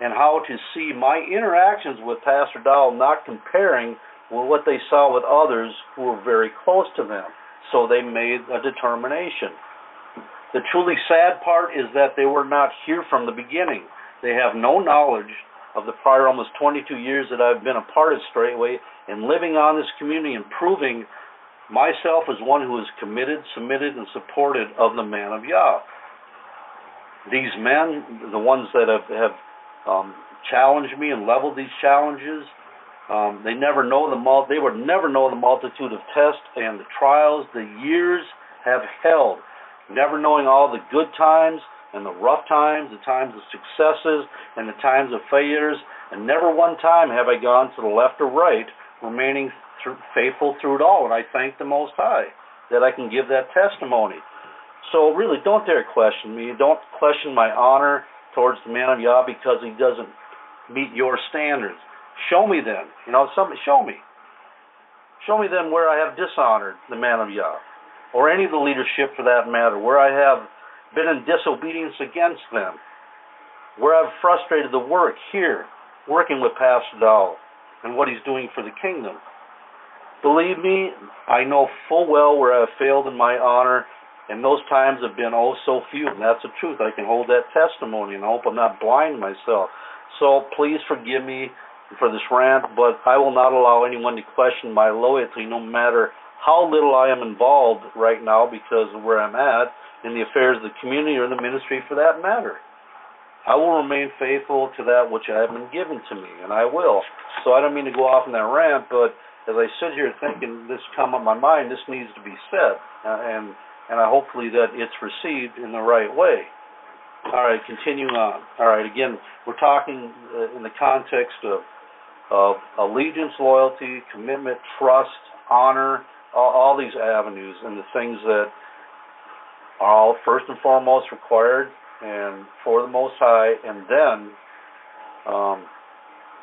and how to see my interactions with Pastor Dowell not comparing with what they saw with others who were very close to them. So they made a determination. The truly sad part is that they were not here from the beginning. They have no knowledge of the prior almost 22 years that I've been a part of Straitway and living on this community and proving myself as one who is committed, submitted, and supported of the man of Yah. These men, the ones that have challenged me and leveled these challenges, they would never know the multitude of tests and the trials the years have held, never knowing all the good times and the rough times, the times of successes and the times of failures, and never one time have I gone to the left or right, remaining faithful through it all. And I thank the Most High that I can give that testimony. So really, don't dare question me. Don't question my honor towards the man of Yah because he doesn't meet your standards. Show me then. Show me. Show me then where I have dishonored the man of Yah, or any of the leadership for that matter, where I have been in disobedience against them, where I've frustrated the work here, working with Pastor Dowell and what he's doing for the kingdom. Believe me, I know full well where I've failed in my honor, and those times have been oh so few, and that's the truth. I can hold that testimony, and I hope I'm not blind myself. So please forgive me for this rant, but I will not allow anyone to question my loyalty, no matter how little I am involved right now because of where I'm at in the affairs of the community or the ministry for that matter. I will remain faithful to that which has been given to me, and I will. So I don't mean to go off on that rant, but as I sit here thinking this come up my mind, this needs to be said, and I hopefully that it's received in the right way. All right, continuing on. All right, again, we're talking in the context of allegiance, loyalty, commitment, trust, honor, all these avenues and the things that are all first and foremost required and for the Most High, and then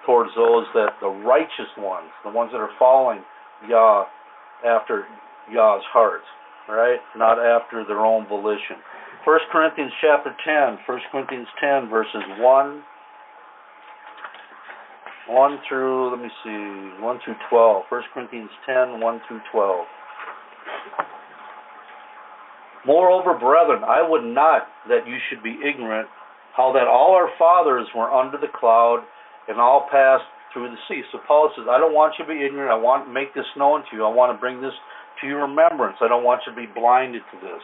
towards those that the righteous ones, the ones that are following Yah after Yah's heart, right? Not after their own volition. 1 Corinthians chapter 10, 1 Corinthians 10 verses 1 through, 1 through 12. 1 Corinthians 10, 1 through 12. Moreover, brethren, I would not that you should be ignorant how that all our fathers were under the cloud and all passed through the sea. So Paul says, I don't want you to be ignorant. I want to make this known to you. I want to bring this to your remembrance. I don't want you to be blinded to this.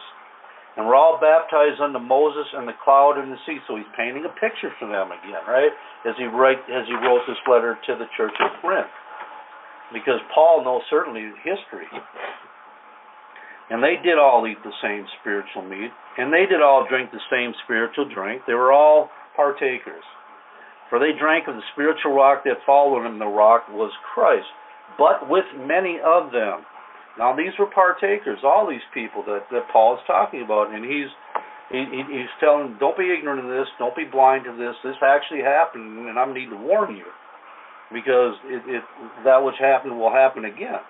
And we're all baptized unto Moses and the cloud and the sea. So he's painting a picture for them again, right? As he wrote this letter to the church of Corinth. Because Paul knows certainly history. And they did all eat the same spiritual meat, and they did all drink the same spiritual drink. They were all partakers. For they drank of the spiritual rock that followed them. The rock was Christ. But with many of them. Now these were partakers, all these people that Paul is talking about. And he's telling them, don't be ignorant of this, don't be blind to this. This actually happened, and I need to warn you. Because that which happened will happen again.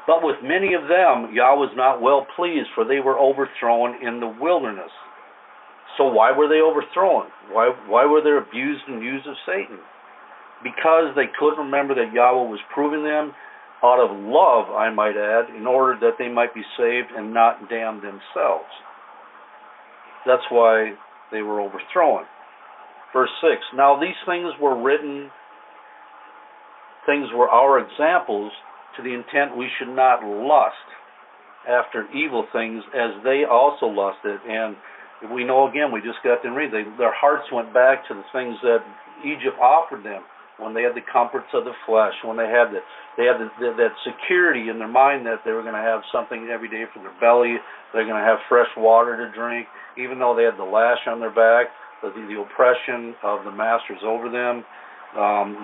But with many of them, Yah was not well pleased, for they were overthrown in the wilderness. So why were they overthrown? Why were they abused and used of Satan? Because they couldn't remember that Yahweh was proving them out of love, I might add, in order that they might be saved and not damn themselves. That's why they were overthrown. Verse 6, now these things were written, things were our examples, to the intent we should not lust after evil things as they also lusted. And we know again, we just got to read, their hearts went back to the things that Egypt offered them when they had the comforts of the flesh, when they had that security in their mind that they were going to have something every day for their belly, they're going to have fresh water to drink, even though they had the lash on their back, the oppression of the masters over them,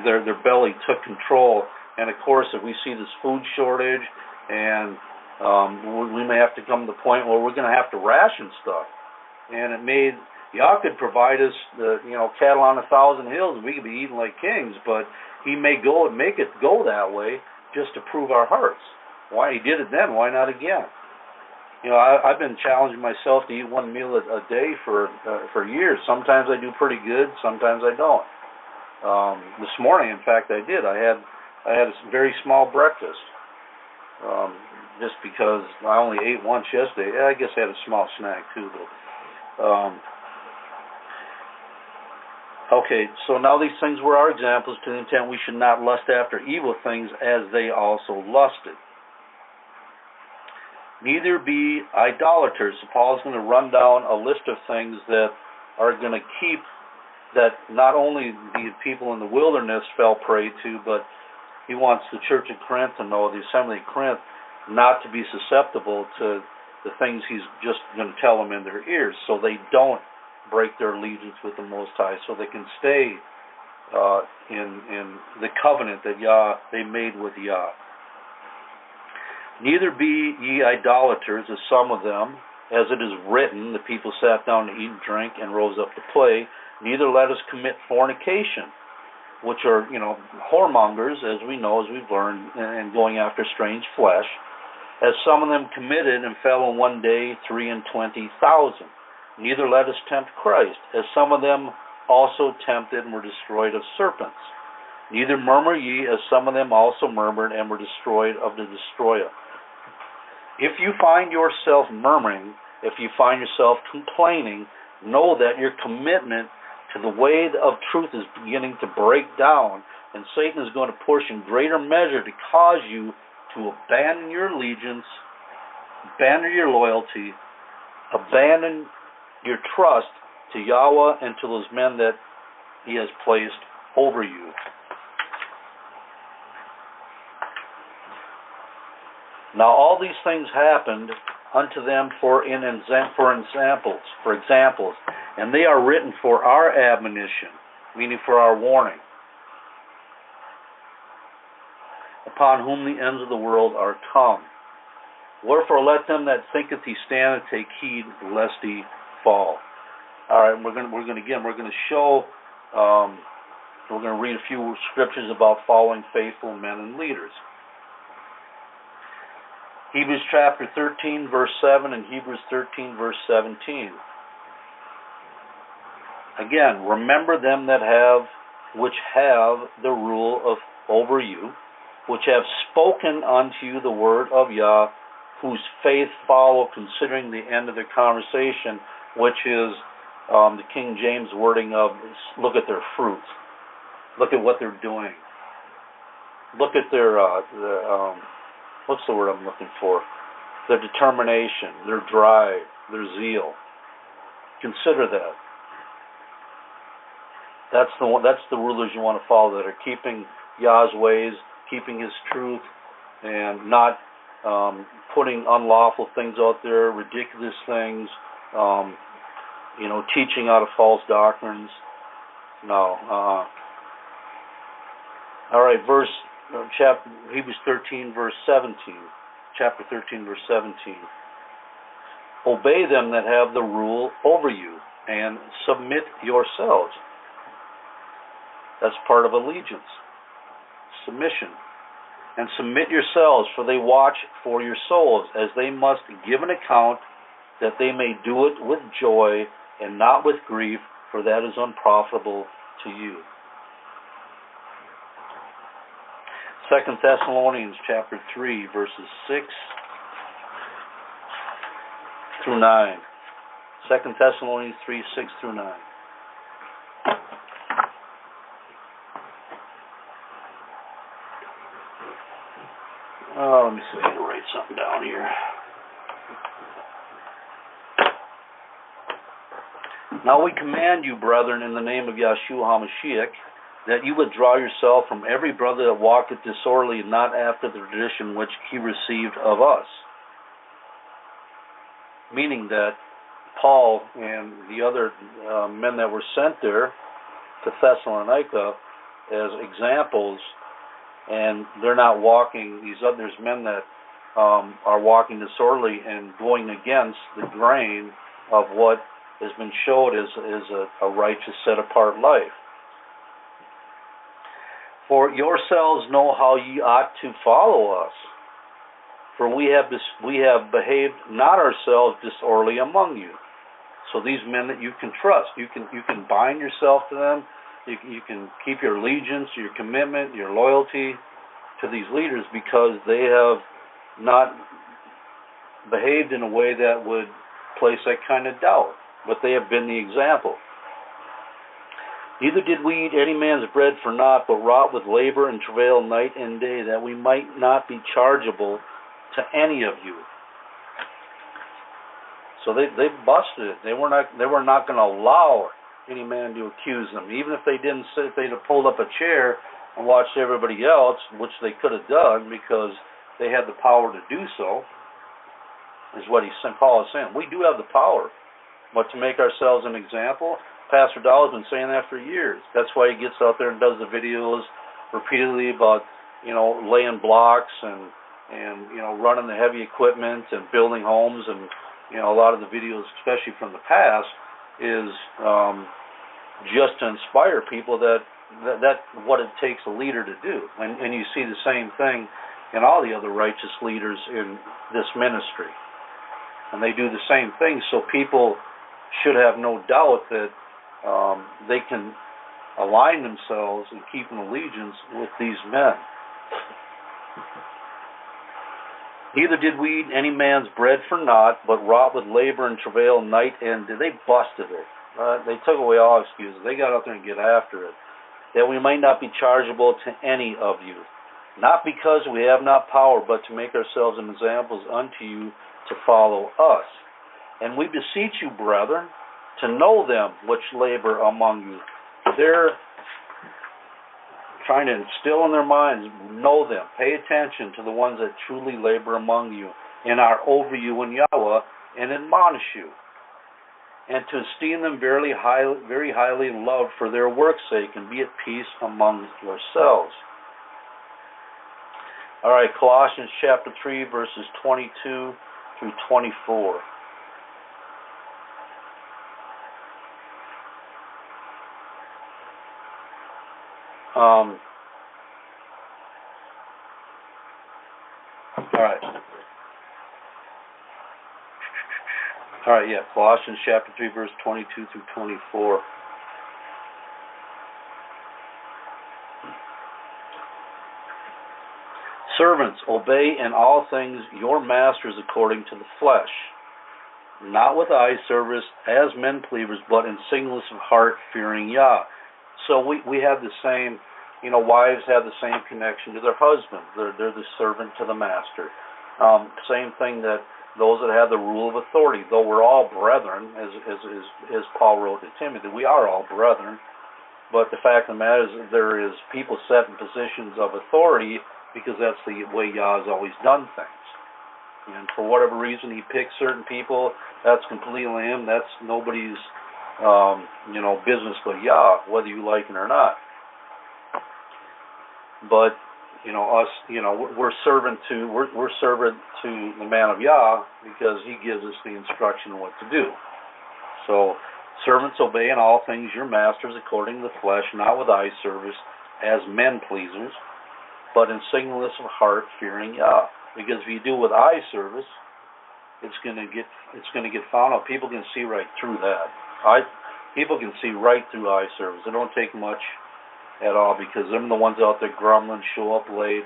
their belly took control. And of course, if we see this food shortage, and we may have to come to the point where we're going to have to ration stuff. And Yah could provide us cattle on 1,000 hills, and we could be eating like kings. But He may make it go that way just to prove our hearts. Why He did it then? Why not again? I've been challenging myself to eat one meal a day for years. Sometimes I do pretty good. Sometimes I don't. This morning, in fact, I did. I had a very small breakfast, just because I only ate once yesterday. I guess I had a small snack too, though. Okay, so now these things were our examples, to the intent we should not lust after evil things as they also lusted. Neither be idolaters. So Paul's going to run down a list of things that are going to keep, that not only the people in the wilderness fell prey to, but he wants the church of Corinth to know, the assembly of Corinth, not to be susceptible to the things he's just going to tell them in their ears, so they don't break their allegiance with the Most High, so they can stay in the covenant that they made with Yah. Neither be ye idolaters, as some of them, as it is written, the people sat down to eat and drink and rose up to play. Neither let us commit fornication, which are, whoremongers, as we know, as we've learned, and going after strange flesh, as some of them committed and fell in one day 23,000. Neither let us tempt Christ, as some of them also tempted and were destroyed of serpents. Neither murmur ye, as some of them also murmured and were destroyed of the destroyer. If you find yourself murmuring, if you find yourself complaining, know that your commitment to the way of truth is beginning to break down, and Satan is going to push in greater measure to cause you to abandon your allegiance, abandon your loyalty, abandon your trust to Yahweh and to those men that He has placed over you. Now all these things happened unto them for examples, and they are written for our admonition, meaning for our warning, upon whom the ends of the world are come. Wherefore let them that thinketh he standeth take heed lest he fall. All right, we're going to show. We're going to read a few scriptures about following faithful men and leaders. Hebrews chapter 13, verse 7, and Hebrews 13, verse 17. Again, remember them which have the rule over you, which have spoken unto you the word of Yah, whose faith follow, considering the end of their conversation, which is the King James wording of, look at their fruits. Look at what they're doing. Look at their what's the word I'm looking for? Their determination, their drive, their zeal. Consider that. That's the rulers you want to follow, that are keeping Yah's ways, keeping His truth, and not putting unlawful things out there, ridiculous things, teaching out of false doctrines. No. All right, Hebrews 13, verse 17. Chapter 13, verse 17. Obey them that have the rule over you, and submit yourselves. That's part of allegiance. Submission. And submit yourselves, for they watch for your souls, as they must give an account, that they may do it with joy, and not with grief, for that is unprofitable to you. 2 Thessalonians chapter 3, verses 6 through 9. 2 Thessalonians 3, 6 through 9. Let me see if I can write something down here. Now we command you, brethren, in the name of Yeshua HaMashiach, that you withdraw yourself from every brother that walketh disorderly, and not after the tradition which he received of us. Meaning that Paul and the other men that were sent there to Thessalonica as examples, and they're not walking, there's men that are walking disorderly and going against the grain of what has been showed as a righteous, set-apart life. For yourselves know how ye ought to follow us. For we have behaved not ourselves disorderly among you. So these men that you can trust, you can bind yourself to them. You can keep your allegiance, your commitment, your loyalty to these leaders, because they have not behaved in a way that would place that kind of doubt. But they have been the example. Neither did we eat any man's bread for naught, but wrought with labor and travail night and day, that we might not be chargeable to any of you. So they busted it. They were not going to allow any man to accuse them, even if they didn't sit. They'd have pulled up a chair and watched everybody else, which they could have done because they had the power to do so. Is what Paul is saying. We do have the power, but to make ourselves an example. Pastor Dowell has been saying that for years. That's why he gets out there and does the videos repeatedly about, laying blocks and running the heavy equipment and building homes, and a lot of the videos, especially from the past, is just to inspire people that what it takes a leader to do. And you see the same thing in all the other righteous leaders in this ministry. And they do the same thing, so people should have no doubt that they can align themselves and keep an allegiance with these men. Neither did we eat any man's bread for naught, but wrought with labor and travail night and day. They busted it. They took away all excuses. They got out there and get after it. That we might not be chargeable to any of you. Not because we have not power, but to make ourselves an examples unto you to follow us. And we beseech you, brethren, to know them which labor among you. They're trying to instill in their minds, know them. Pay attention to the ones that truly labor among you and are over you in Yahweh, and admonish you. And to esteem them very highly in love for their work's sake, and be at peace among yourselves. All right, Colossians chapter 3, verses 22 through 24. All right, yeah, Colossians chapter 3, verse 22 through 24. Servants, obey in all things your masters according to the flesh, not with eye service as men pleasers, but in singleness of heart, fearing Yah. So we have the same, wives have the same connection to their husbands. They're the servant to the master. Same thing that those that have the rule of authority, though we're all brethren, as Paul wrote to Timothy, we are all brethren. But the fact of the matter is that there is people set in positions of authority because that's the way Yah has always done things. And for whatever reason he picks certain people, that's completely him. That's nobody's business but Yah, whether you like it or not. But us, we're servant to the man of Yah because he gives us the instruction of what to do. So servants, obey in all things your masters according to the flesh, not with eye service as men pleasers, but in singleness of heart, fearing Yah. Because if you do with eye service, it's going to get found out. People can see right through that. People can see right through eye service. It don't take much at all, because they're the ones out there grumbling, show up late.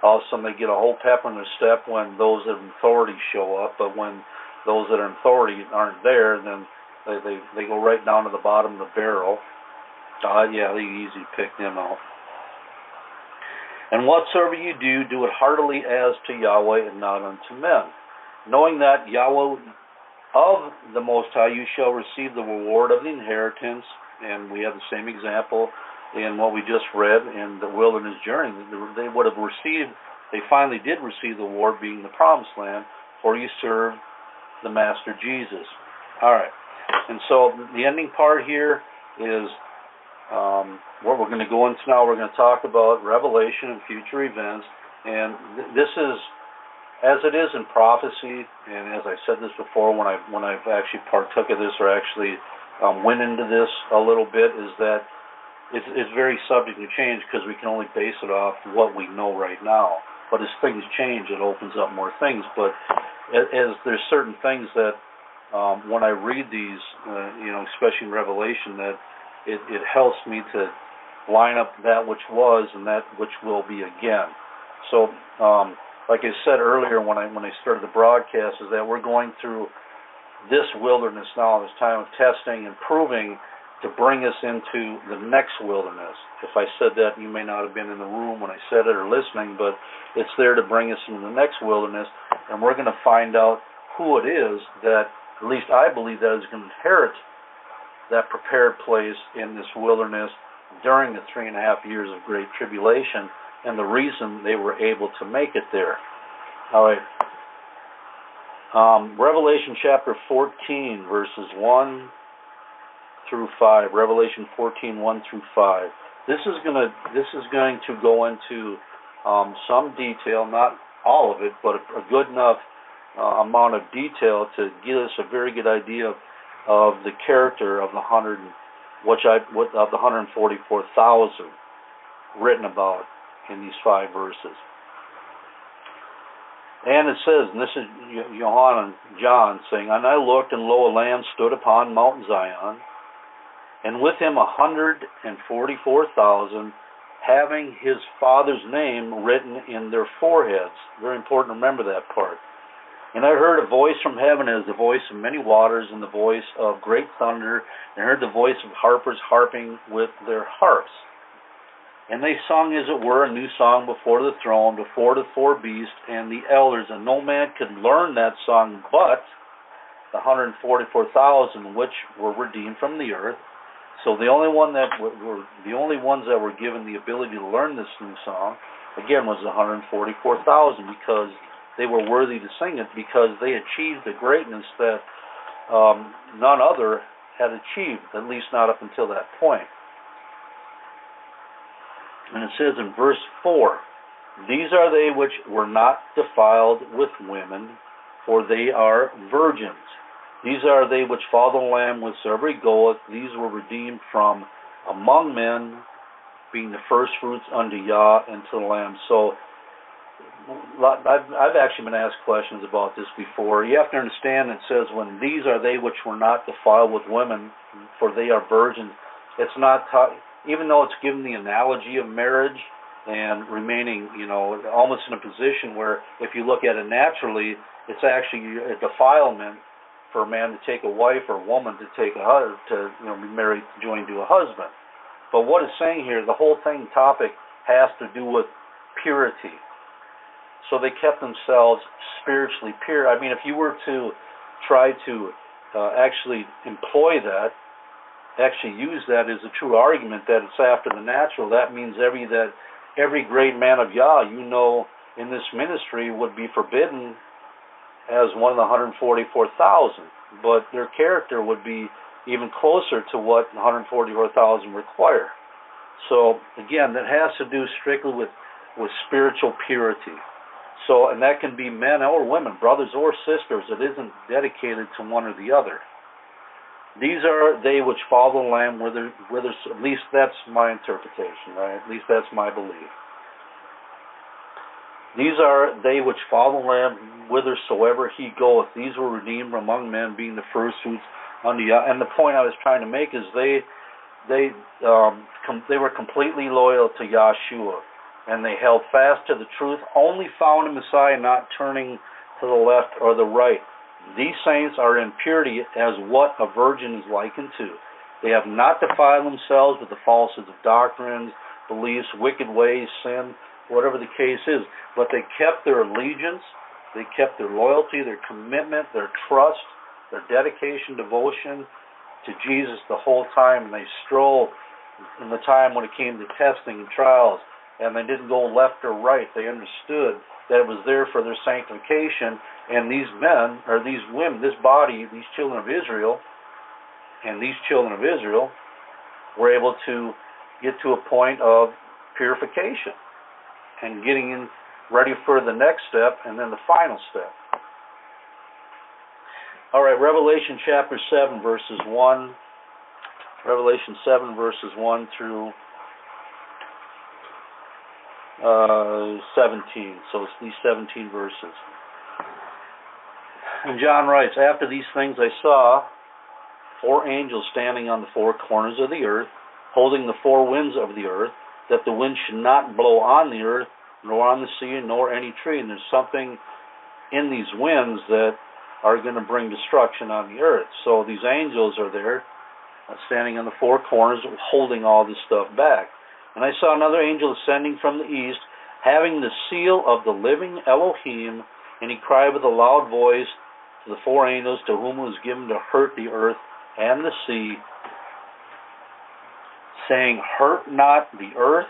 All of a sudden they get a whole pep in their step when those in authority show up, but when those that are in authority aren't there, then they go right down to the bottom of the barrel. Yeah, they easy pick them out. And whatsoever you do, do it heartily as to Yahweh and not unto men, knowing that Yahweh of the Most High you shall receive the reward of the inheritance. And we have the same example in what we just read in the wilderness journey. They would have received, they finally did receive the reward, being the promised land, for you serve the Master Jesus. All right. And so the ending part here is what we're going to go into now. We're going to talk about Revelation and future events. And this is, as it is in prophecy, and as I said this before when I've actually partook of this, or actually went into this a little bit, is that it's very subject to change, because we can only base it off what we know right now. But as things change, it opens up more things. But as there's certain things that when I read these, especially in Revelation, that it helps me to line up that which was and that which will be again. So, like I said earlier when I started the broadcast, is that we're going through this wilderness now, this time of testing and proving, to bring us into the next wilderness. If I said that, you may not have been in the room when I said it or listening, but it's there to bring us into the next wilderness, and we're going to find out who it is that, at least I believe, that is going to inherit that prepared place in this wilderness during the 3.5 years of great tribulation, and the reason they were able to make it there. All right. Revelation chapter 14, verses 1 through 5. Revelation 14, 1 through 5. This is going to go into some detail, not all of it, but a good enough amount of detail to give us a very good idea of the character of the 144,000 written about in these 5 verses. And it says, and this is John saying, and I looked, and lo, a lamb stood upon Mount Zion, and with him 144,000, having his Father's name written in their foreheads. Very important to remember that part. And I heard a voice from heaven as the voice of many waters, and the voice of great thunder, and I heard the voice of harpers harping with their harps. And they sung, as it were, a new song before the throne, before the 4 beasts and the elders, and no man could learn that song but the 144,000 which were redeemed from the earth. So the only ones that were given the ability to learn this new song, again, was the 144,000, because they were worthy to sing it, because they achieved the greatness that none other had achieved, at least not up until that point. And it says in verse 4, these are they which were not defiled with women, for they are virgins. These are they which follow the Lamb whithersoever he goeth. These were redeemed from among men, being the first fruits unto Yah and to the Lamb. So I've actually been asked questions about this before. You have to understand, it says, when these are they which were not defiled with women, for they are virgins. It's not, even though it's given the analogy of marriage and remaining, almost in a position where, if you look at it naturally, it's actually a defilement for a man to take a wife, or a woman to take be married, joined to a husband. But what it's saying here, the whole topic has to do with purity. So they kept themselves spiritually pure. I mean, if you were to try to actually employ that, actually use that as a true argument that it's after the natural, that means every great man of Yah, in this ministry would be forbidden as one of the 144,000, but their character would be even closer to what the 144,000 require. So again, that has to do strictly with spiritual purity. So, and that can be men or women, brothers or sisters. It isn't dedicated to one or the other. These are they which follow the Lamb, at least that's my interpretation, right? At least that's my belief. These are they which follow the Lamb whithersoever he goeth. These were redeemed among men, being the first fruits unto Yah. And the point I was trying to make is they were completely loyal to Yahshua, and they held fast to the truth, only found in Messiah, not turning to the left or the right. These saints are in purity as what a virgin is likened to. They have not defiled themselves with the falsehoods of doctrines, beliefs, wicked ways, sin, whatever the case is. But they kept their allegiance, they kept their loyalty, their commitment, their trust, their dedication, devotion to Jesus the whole time. And they strolled in the time when it came to testing and trials. And they didn't go left or right. They understood that it was there for their sanctification. And these men, or these women, this body, these children of Israel, and these children of Israel were able to get to a point of purification and getting in ready for the next step and then the final step. All right, Revelation chapter 7, verses 1. Revelation 7, verses 1 through 17. So it's these 17 verses. And John writes, "After these things I saw 4 angels standing on the 4 corners of the earth, holding the 4 winds of the earth, that the wind should not blow on the earth, nor on the sea, nor any tree." And there's something in these winds that are going to bring destruction on the earth. So these angels are there, standing on the 4 corners, holding all this stuff back. And I saw another angel ascending from the east, having the seal of the living Elohim, and he cried with a loud voice to the 4 angels to whom it was given to hurt the earth and the sea, saying, "Hurt not the earth,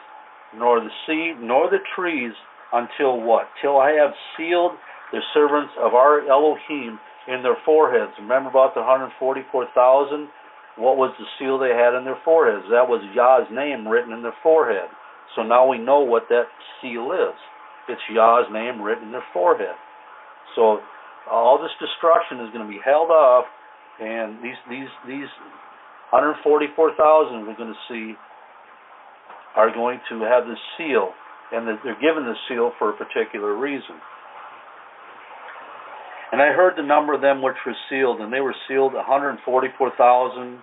nor the sea, nor the trees, until" what? "Till I have sealed the servants of our Elohim in their foreheads." Remember about the 144,000? What was the seal they had in their foreheads? That was Yah's name written in their forehead. So now we know what that seal is. It's Yah's name written in their forehead. So all this destruction is going to be held off, and these 144,000 we're going to see are going to have this seal, and they're given this seal for a particular reason. And I heard the number of them which were sealed, and they were sealed 144,000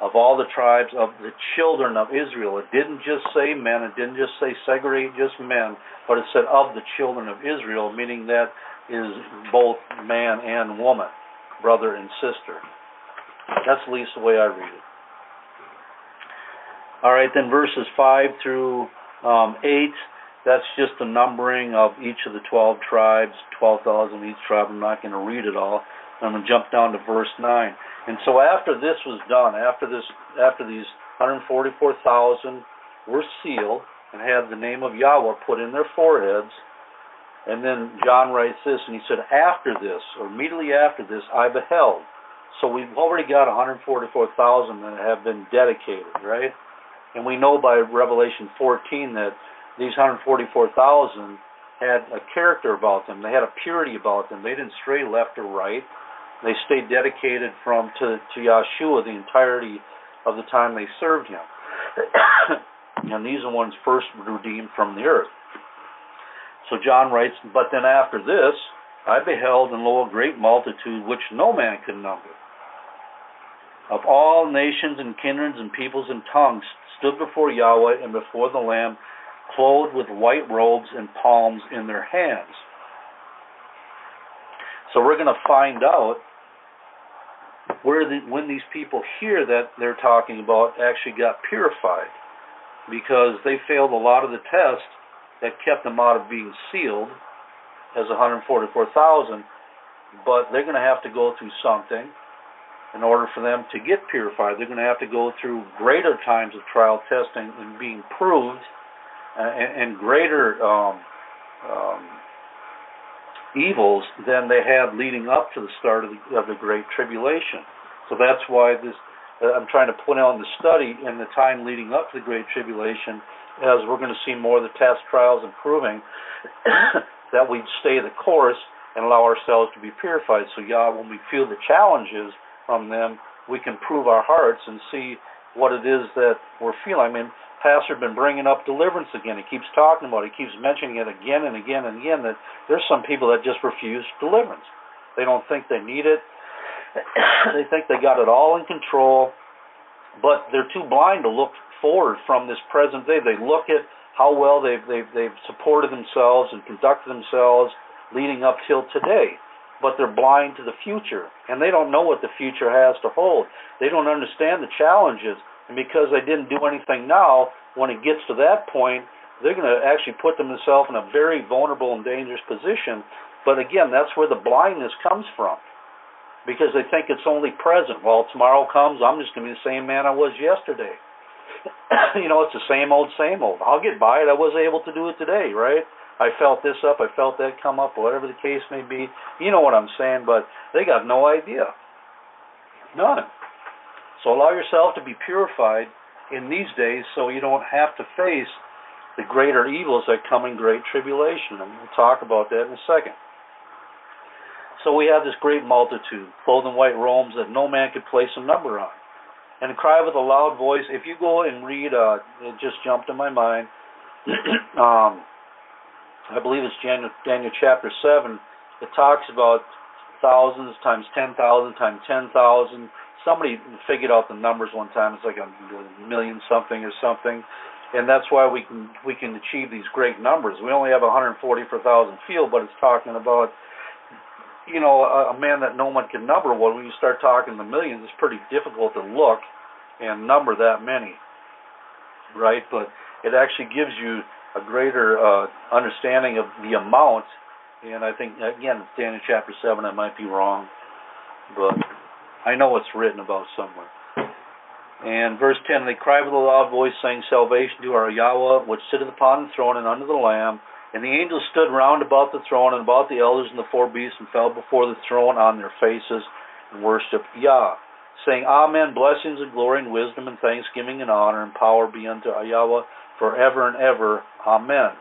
of all the tribes of the children of Israel. It didn't just say men, it didn't just say segregate just men, but it said of the children of Israel, meaning that is both man and woman, brother and sister. That's at least the way I read it. All right, then verses 5 through 8, that's just the numbering of each of the 12 tribes, 12,000 each tribe. I'm not going to read it all. I'm going to jump down to verse 9. And so after this was done, after these 144,000 were sealed and had the name of Yahweh put in their foreheads, and then John writes this, and he said, "After this," or immediately after this, "I beheld." So we've already got 144,000 that have been dedicated, right? And we know by Revelation 14 that these 144,000 had a character about them. They had a purity about them. They didn't stray left or right. They stayed dedicated to Yahshua the entirety of the time they served him. And these are ones first redeemed from the earth. So John writes, "But then after this, I beheld, and lo, a great multitude, which no man could number, of all nations and kindreds and peoples and tongues, stood before Yahweh and before the Lamb, clothed with white robes and palms in their hands." So we're going to find out when these people hear that they're talking about actually got purified, because they failed a lot of the tests that kept them out of being sealed as 144,000, but they're going to have to go through something in order for them to get purified. They're going to have to go through greater times of trial testing and being proved, and greater evils than they had leading up to the start of the Great Tribulation. So that's why this I'm trying to put on the study in the time leading up to the Great Tribulation, as we're going to see more of the test trials and proving that we stay the course and allow ourselves to be purified. So when we feel the challenges from them, we can prove our hearts and see what it is that we're feeling. I mean, Pastor's been bringing up deliverance again. He keeps talking about it. He keeps mentioning it again and again and again, that there's some people that just refuse deliverance. They don't think they need it. They think they got it all in control, but they're too blind to look forward from this present day. They look at how well they've supported themselves and conducted themselves leading up till today, but they're blind to the future, and they don't know what the future has to hold. They don't understand the challenges, and because they didn't do anything now, when it gets to that point, they're going to actually put themselves in a very vulnerable and dangerous position. But again, that's where the blindness comes from, because they think it's only present. Well, tomorrow comes, I'm just going to be the same man I was yesterday. It's the same old, same old. I'll get by it. I was able to do it today, right? I felt this up, I felt that come up, whatever the case may be. You know what I'm saying, but they got no idea. None. So allow yourself to be purified in these days so you don't have to face the greater evils that come in Great Tribulation. And we'll talk about that in a second. So we have this great multitude, clothed in white robes that no man could place a number on, and cry with a loud voice. If you go and read, it just jumped in my mind, I believe it's Daniel chapter 7, it talks about thousands times 10,000 times 10,000. Somebody figured out the numbers one time. It's like a million something or something. And that's why we can achieve these great numbers. We only have 140 per thousand field, but it's talking about a man that no one can number. Well, when you start talking the millions, it's pretty difficult to look and number that many, right? But it actually gives you a greater understanding of the amount. And I think, again, it's Daniel chapter 7. I might be wrong, but I know it's written about somewhere. And verse 10, they cried with a loud voice, saying, Salvation to our Yahweh, which sitteth upon the throne and under the Lamb. And the angels stood round about the throne and about the elders and the four beasts, and fell before the throne on their faces and worshipped Yah, saying, Amen, blessings and glory and wisdom and thanksgiving and honor and power be unto Yahweh forever and ever. Amen.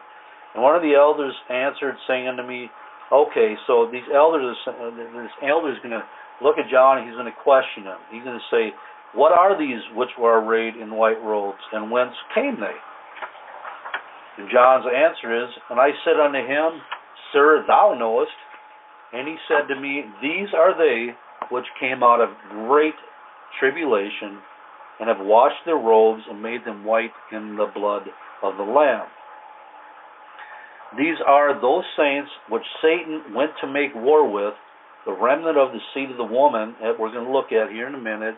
And one of the elders answered, saying unto me, okay, so this elder is going to look at John, and he's going to question him. He's going to say, what are these which were arrayed in white robes, and whence came they? And John's answer is, and I said unto him, Sir, thou knowest. And he said to me, These are they which came out of great tribulation, and have washed their robes, and made them white in the blood of the Lamb. These are those saints which Satan went to make war with, the remnant of the seed of the woman, that we're going to look at here in a minute,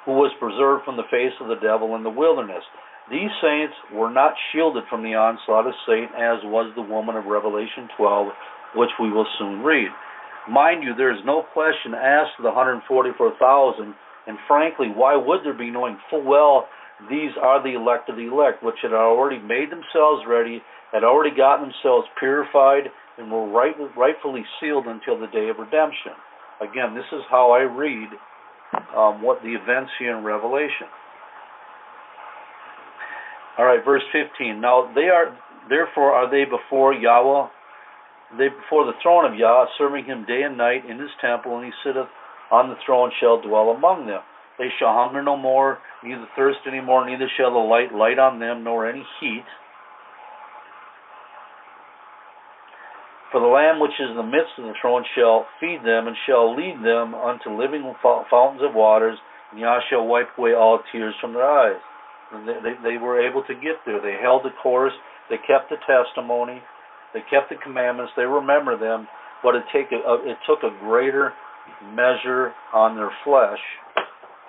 who was preserved from the face of the devil in the wilderness. These saints were not shielded from the onslaught of Satan, as was the woman of Revelation 12, which we will soon read. Mind you, there is no question asked of the 144,000, and frankly, why would there be, knowing full well these are the elect of the elect, which had already made themselves ready, had already gotten themselves purified, and were rightfully sealed until the day of redemption. Again, this is how I read what the events here in Revelation. All right, verse 15. Now therefore are they before Yahweh, they before the throne of Yah, serving him day and night in his temple, and he sitteth on the throne, shall dwell among them. They shall hunger no more, neither thirst any more, neither shall the light on them, nor any heat. For the Lamb which is in the midst of the throne shall feed them, and shall lead them unto living fountains of waters, and Yah shall wipe away all tears from their eyes. And they were able to get there. They held the course. They kept the testimony. They kept the commandments. They remember them. But it took a greater measure on their flesh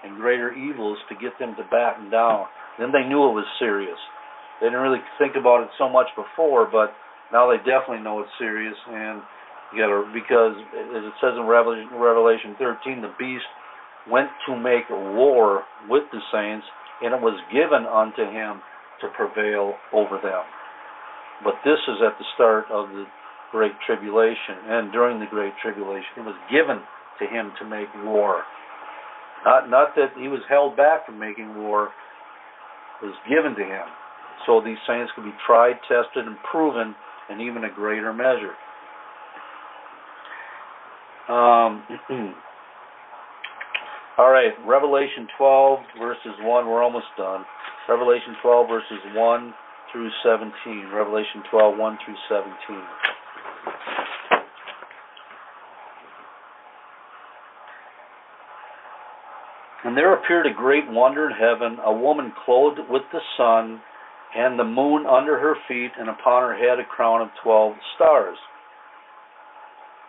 and greater evils to get them to batten down. Then they knew it was serious. They didn't really think about it so much before, but now they definitely know it's serious. And because as it says in Revelation 13, the beast went to make war with the saints, and it was given unto him to prevail over them. But this is at the start of the Great Tribulation. And during the Great Tribulation, it was given to him to make war. Not that he was held back from making war. It was given to him. So these saints could be tried, tested, and proven in even a greater measure. All right, Revelation 12, verses 1. We're almost done. Revelation 12, verses 1 through 17. Revelation 12, 1 through 17. And there appeared a great wonder in heaven, a woman clothed with the sun, and the moon under her feet, and upon her head a crown of 12 stars.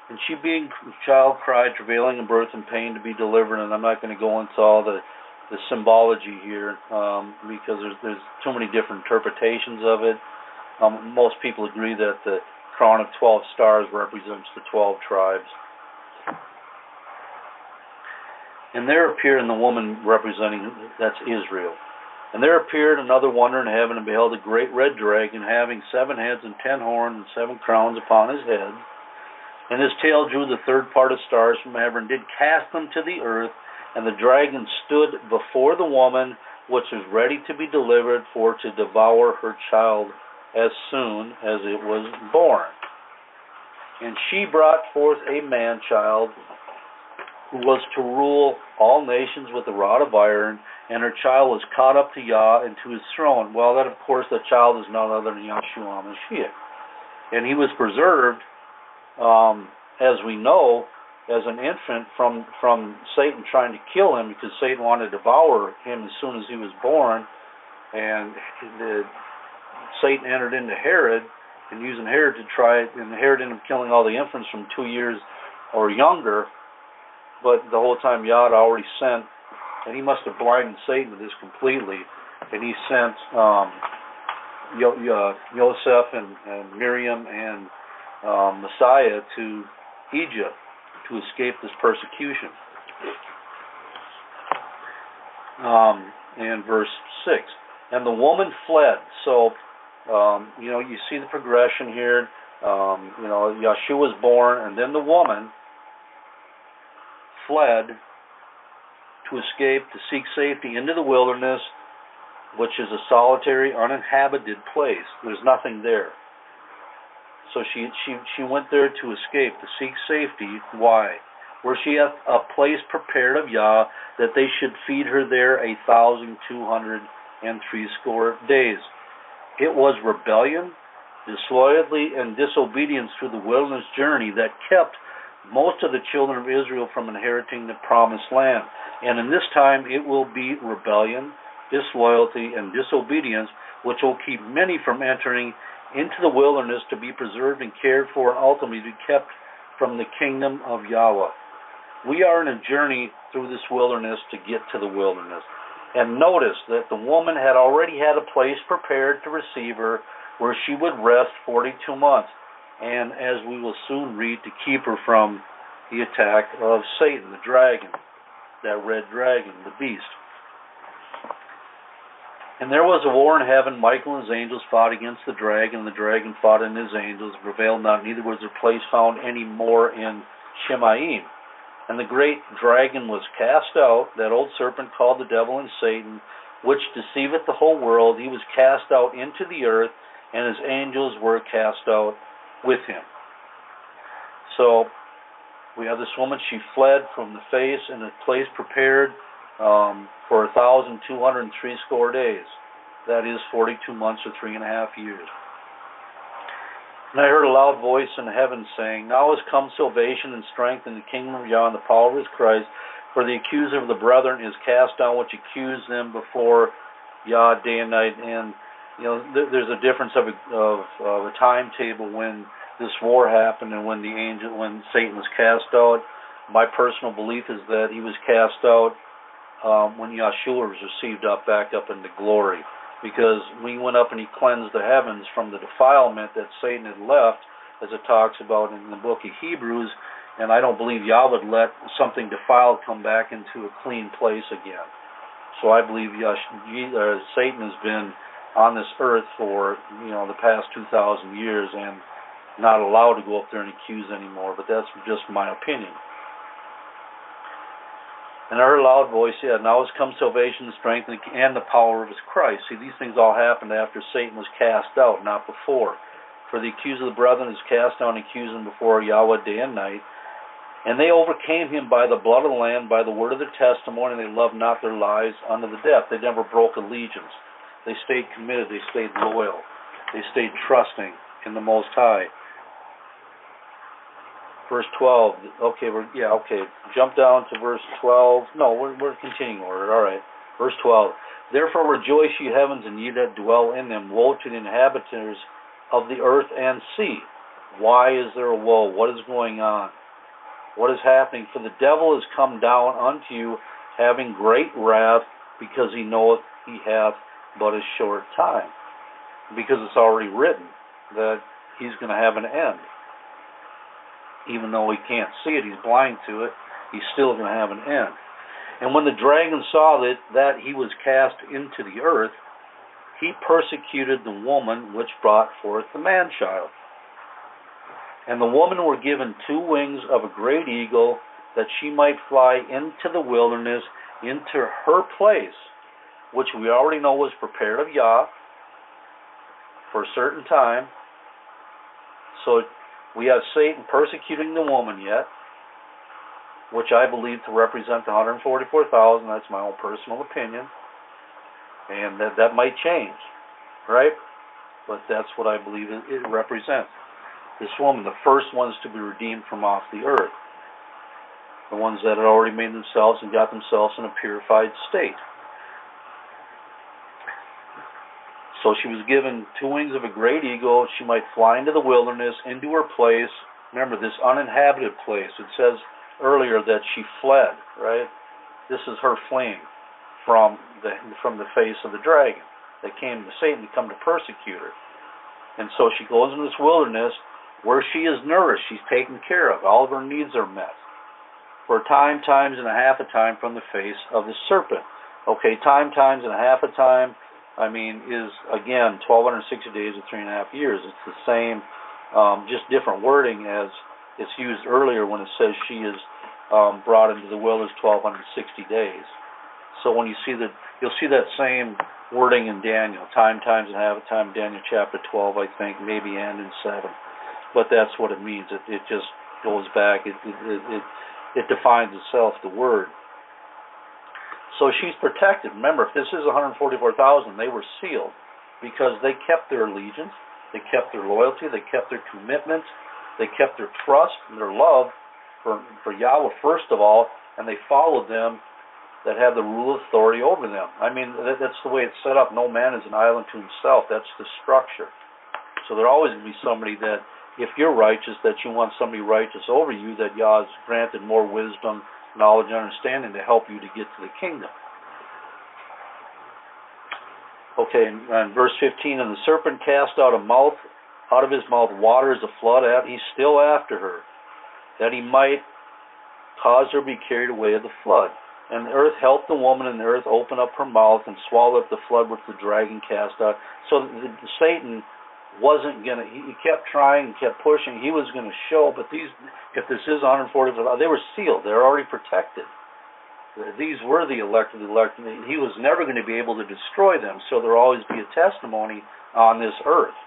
And she, being a child, cried, travailing in birth and pain to be delivered. And I'm not going to go into all the symbology here because there's too many different interpretations of it. Most people agree that the crown of 12 stars represents the 12 tribes. And there appeared, and the woman representing, that's Israel. And there appeared another wonder in heaven, and beheld a great red dragon, having 7 heads and 10 horns and 7 crowns upon his head. And his tail drew the third part of stars from heaven, and did cast them to the earth. And the dragon stood before the woman, which was ready to be delivered, for to devour her child as soon as it was born. And she brought forth a man-child, who was to rule all nations with a rod of iron, and her child was caught up to Yah and to his throne. Well, that, of course, the child is none other than Yahshua HaMashiach. And he was preserved, as we know, as an infant from Satan trying to kill him, because Satan wanted to devour him as soon as he was born. And Satan entered into Herod, and using Herod to try it, and Herod ended up killing all the infants from 2 years or younger. But the whole time Yah already sent, and he must have blinded Satan to this completely, and he sent Joseph and Miriam and Messiah to Egypt to escape this persecution. And verse 6, and the woman fled. So, you see the progression here. Yahshua was born, and then the woman fled to escape, to seek safety into the wilderness, which is a solitary, uninhabited place. There's nothing there. So she went there to escape, to seek safety. Why? Where she hath a place prepared of Yah, that they should feed her there 1,260 days. It was rebellion, disloyalty, and disobedience through the wilderness journey that kept most of the children of Israel from inheriting the promised land. And in this time it will be rebellion, disloyalty, and disobedience, which will keep many from entering into the wilderness to be preserved and cared for, and ultimately be kept from the kingdom of Yahweh. We are in a journey through this wilderness to get to the wilderness. And notice that the woman had already had a place prepared to receive her, where she would rest 42 months. And as we will soon read, to keep her from the attack of Satan, the dragon, that red dragon, the beast. And there was a war in heaven. Michael and his angels fought against the dragon, and the dragon fought and his angels, prevailed not, neither was their place found any more in Shemaim. And the great dragon was cast out, that old serpent called the devil and Satan, which deceiveth the whole world. He was cast out into the earth, and his angels were cast out with him. So we have this woman. She fled from the face in a place prepared for 1,260 days. That is 42 months or 3.5 years. And I heard a loud voice in heaven saying, Now is come salvation and strength in the kingdom of Yah and the power of his Christ, for the accuser of the brethren is cast down, which accused them before Yah day and night. And there's a difference of a timetable when this war happened and when when Satan was cast out. My personal belief is that he was cast out when Yahshua was received back up into glory. Because when he went up and he cleansed the heavens from the defilement that Satan had left, as it talks about in the book of Hebrews, and I don't believe Yah would let something defiled come back into a clean place again. So I believe Satan has been on this earth for the past 2,000 years, and not allowed to go up there and accuse anymore, but that's just my opinion. And I heard a loud voice, now has come salvation, the strength, and the power of his Christ. See, these things all happened after Satan was cast out, not before. For the accuser of the brethren is cast down, accusing before Yahweh day and night. And they overcame him by the blood of the Lamb, by the word of their testimony, and they loved not their lives unto the death. They never broke allegiance. They stayed committed. They stayed loyal. They stayed trusting in the Most High. Verse 12. Okay, jump down to verse 12. No, we're continuing order. All right. Verse 12. Therefore rejoice, ye heavens, and ye that dwell in them. Woe to the inhabitants of the earth and sea. Why is there a woe? What is going on? What is happening? For the devil is come down unto you, having great wrath, because he knoweth he hath but a short time. Because it's already written that he's going to have an end. Even though he can't see it, he's blind to it, he's still going to have an end. And when the dragon saw that he was cast into the earth, he persecuted the woman which brought forth the man-child. And the woman were given 2 wings of a great eagle, that she might fly into the wilderness, into her place, which we already know was prepared of Yah for a certain time. So we have Satan persecuting the woman yet, which I believe to represent the 144,000. That's my own personal opinion. And that might change, right? But that's what I believe it represents. This woman, the first ones to be redeemed from off the earth. The ones that had already made themselves and got themselves in a purified state. So she was given 2 wings of a great eagle. She might fly into the wilderness, into her place. Remember, this uninhabited place. It says earlier that she fled, right? This is her fleeing from the face of the dragon that came to Satan to come to persecute her. And so she goes into this wilderness where she is nourished. She's taken care of. All of her needs are met. For a time, times, and a half a time from the face of the serpent. Okay, time, times, and a half a time, is, again, 1,260 days or 3.5 years. It's the same, just different wording as it's used earlier when it says she is brought into the wilderness 1,260 days. So when you see that, you'll see that same wording in Daniel, time, times, and a half a time, Daniel chapter 12, I think, maybe, and in 7. But that's what it means. It just goes back. It defines itself, the word. So she's protected. Remember, if this is 144,000, they were sealed because they kept their allegiance, they kept their loyalty, they kept their commitment, they kept their trust and their love for Yahweh first of all, and they followed them that have the rule of authority over them. That's the way it's set up. No man is an island to himself. That's the structure. So there always going to be somebody that, if you're righteous, that you want somebody righteous over you, that Yah has granted more wisdom, knowledge, and understanding to help you to get to the kingdom. Okay, and verse 15, and the serpent cast out of his mouth water as a flood. He's still after her, that he might cause her to be carried away of the flood. And the earth helped the woman, and the earth opened up her mouth and swallowed up the flood which the dragon cast out. So Satan wasn't going to, he kept trying, kept pushing. He was going to show, but if this is 140, they were sealed. They're already protected. These were the elect of the elect. He was never going to be able to destroy them, so there will always be a testimony on this earth.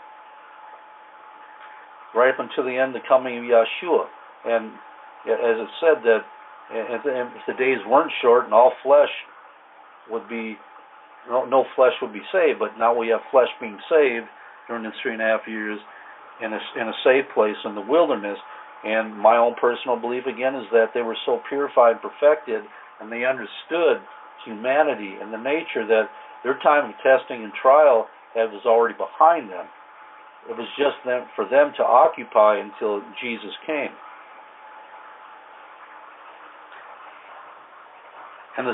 Right up until the end, the coming of Yeshua. And as it said that if the days weren't short and all flesh would be, no flesh would be saved, but now we have flesh being saved during the 3.5 years in a safe place in the wilderness. And my own personal belief, again, is that they were so purified and perfected, and they understood humanity and the nature that their time of testing and trial was already behind them. It was just for them to occupy until Jesus came. And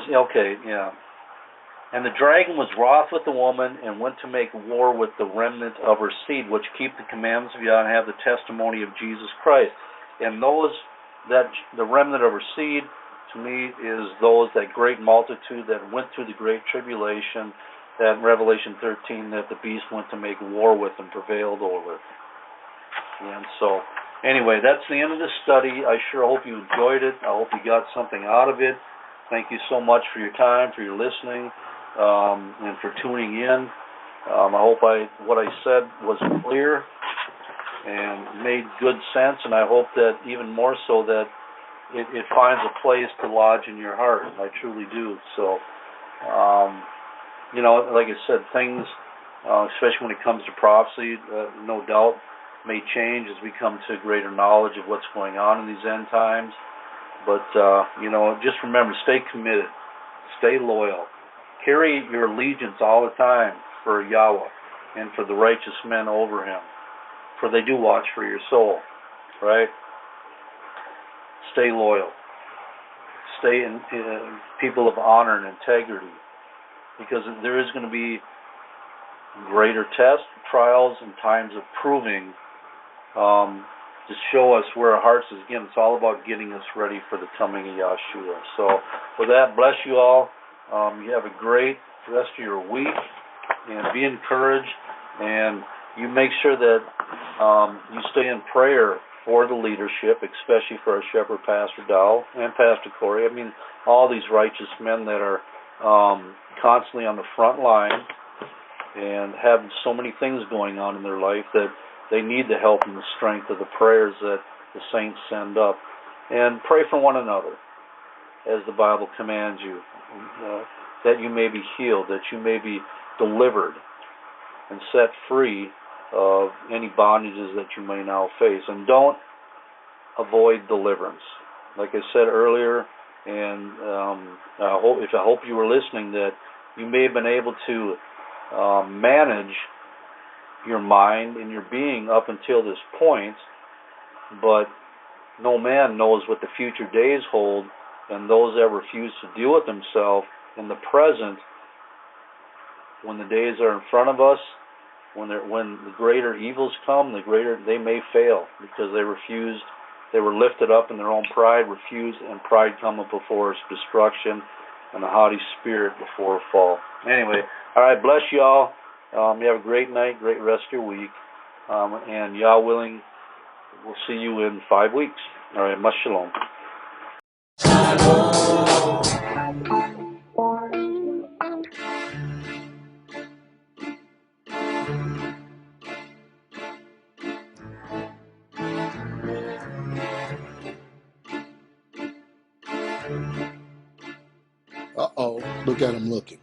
And the dragon was wroth with the woman, and went to make war with the remnant of her seed, which keep the commandments of Yah and have the testimony of Jesus Christ. And those that the remnant of her seed, to me, is those, that great multitude that went through the great tribulation, that in Revelation 13, that the beast went to make war with and prevailed over. And so, anyway, that's the end of this study. I sure hope you enjoyed it. I hope you got something out of it. Thank you so much for your time, for your listening, and for tuning in. I hope what I said was clear and made good sense, and I hope that even more so that it finds a place to lodge in your heart. I truly do. So, like I said, things, especially when it comes to prophecy, no doubt may change as we come to greater knowledge of what's going on in these end times. But, just remember, stay committed, stay loyal, carry your allegiance all the time for Yahweh and for the righteous men over him, for they do watch for your soul, right? Stay loyal. Stay in people of honor and integrity, because there is going to be greater tests, trials, and times of proving to show us where our hearts is. Again, it's all about getting us ready for the coming of Yahshua. So with that, bless you all. You have a great rest of your week, and be encouraged, and you make sure that you stay in prayer for the leadership, especially for our shepherd, Pastor Dowell, and Pastor Corey. I mean, all these righteous men that are constantly on the front line and have so many things going on in their life that they need the help and the strength of the prayers that the saints send up. And pray for one another, as the Bible commands you, that you may be healed, that you may be delivered and set free of any bondages that you may now face. And don't avoid deliverance. Like I said earlier, and I hope you were listening, that you may have been able to manage your mind and your being up until this point, but no man knows what the future days hold, and those that refuse to deal with themselves in the present, when the days are in front of us, when the greater evils come, they may fail, because they were lifted up in their own pride, refused, and pride cometh before destruction, and a haughty spirit before a fall. Anyway, all right, bless you all. You have a great night, great rest of your week, and Yah willing, we'll see you in 5 weeks. All right, much shalom. Uh-oh, look at him looking.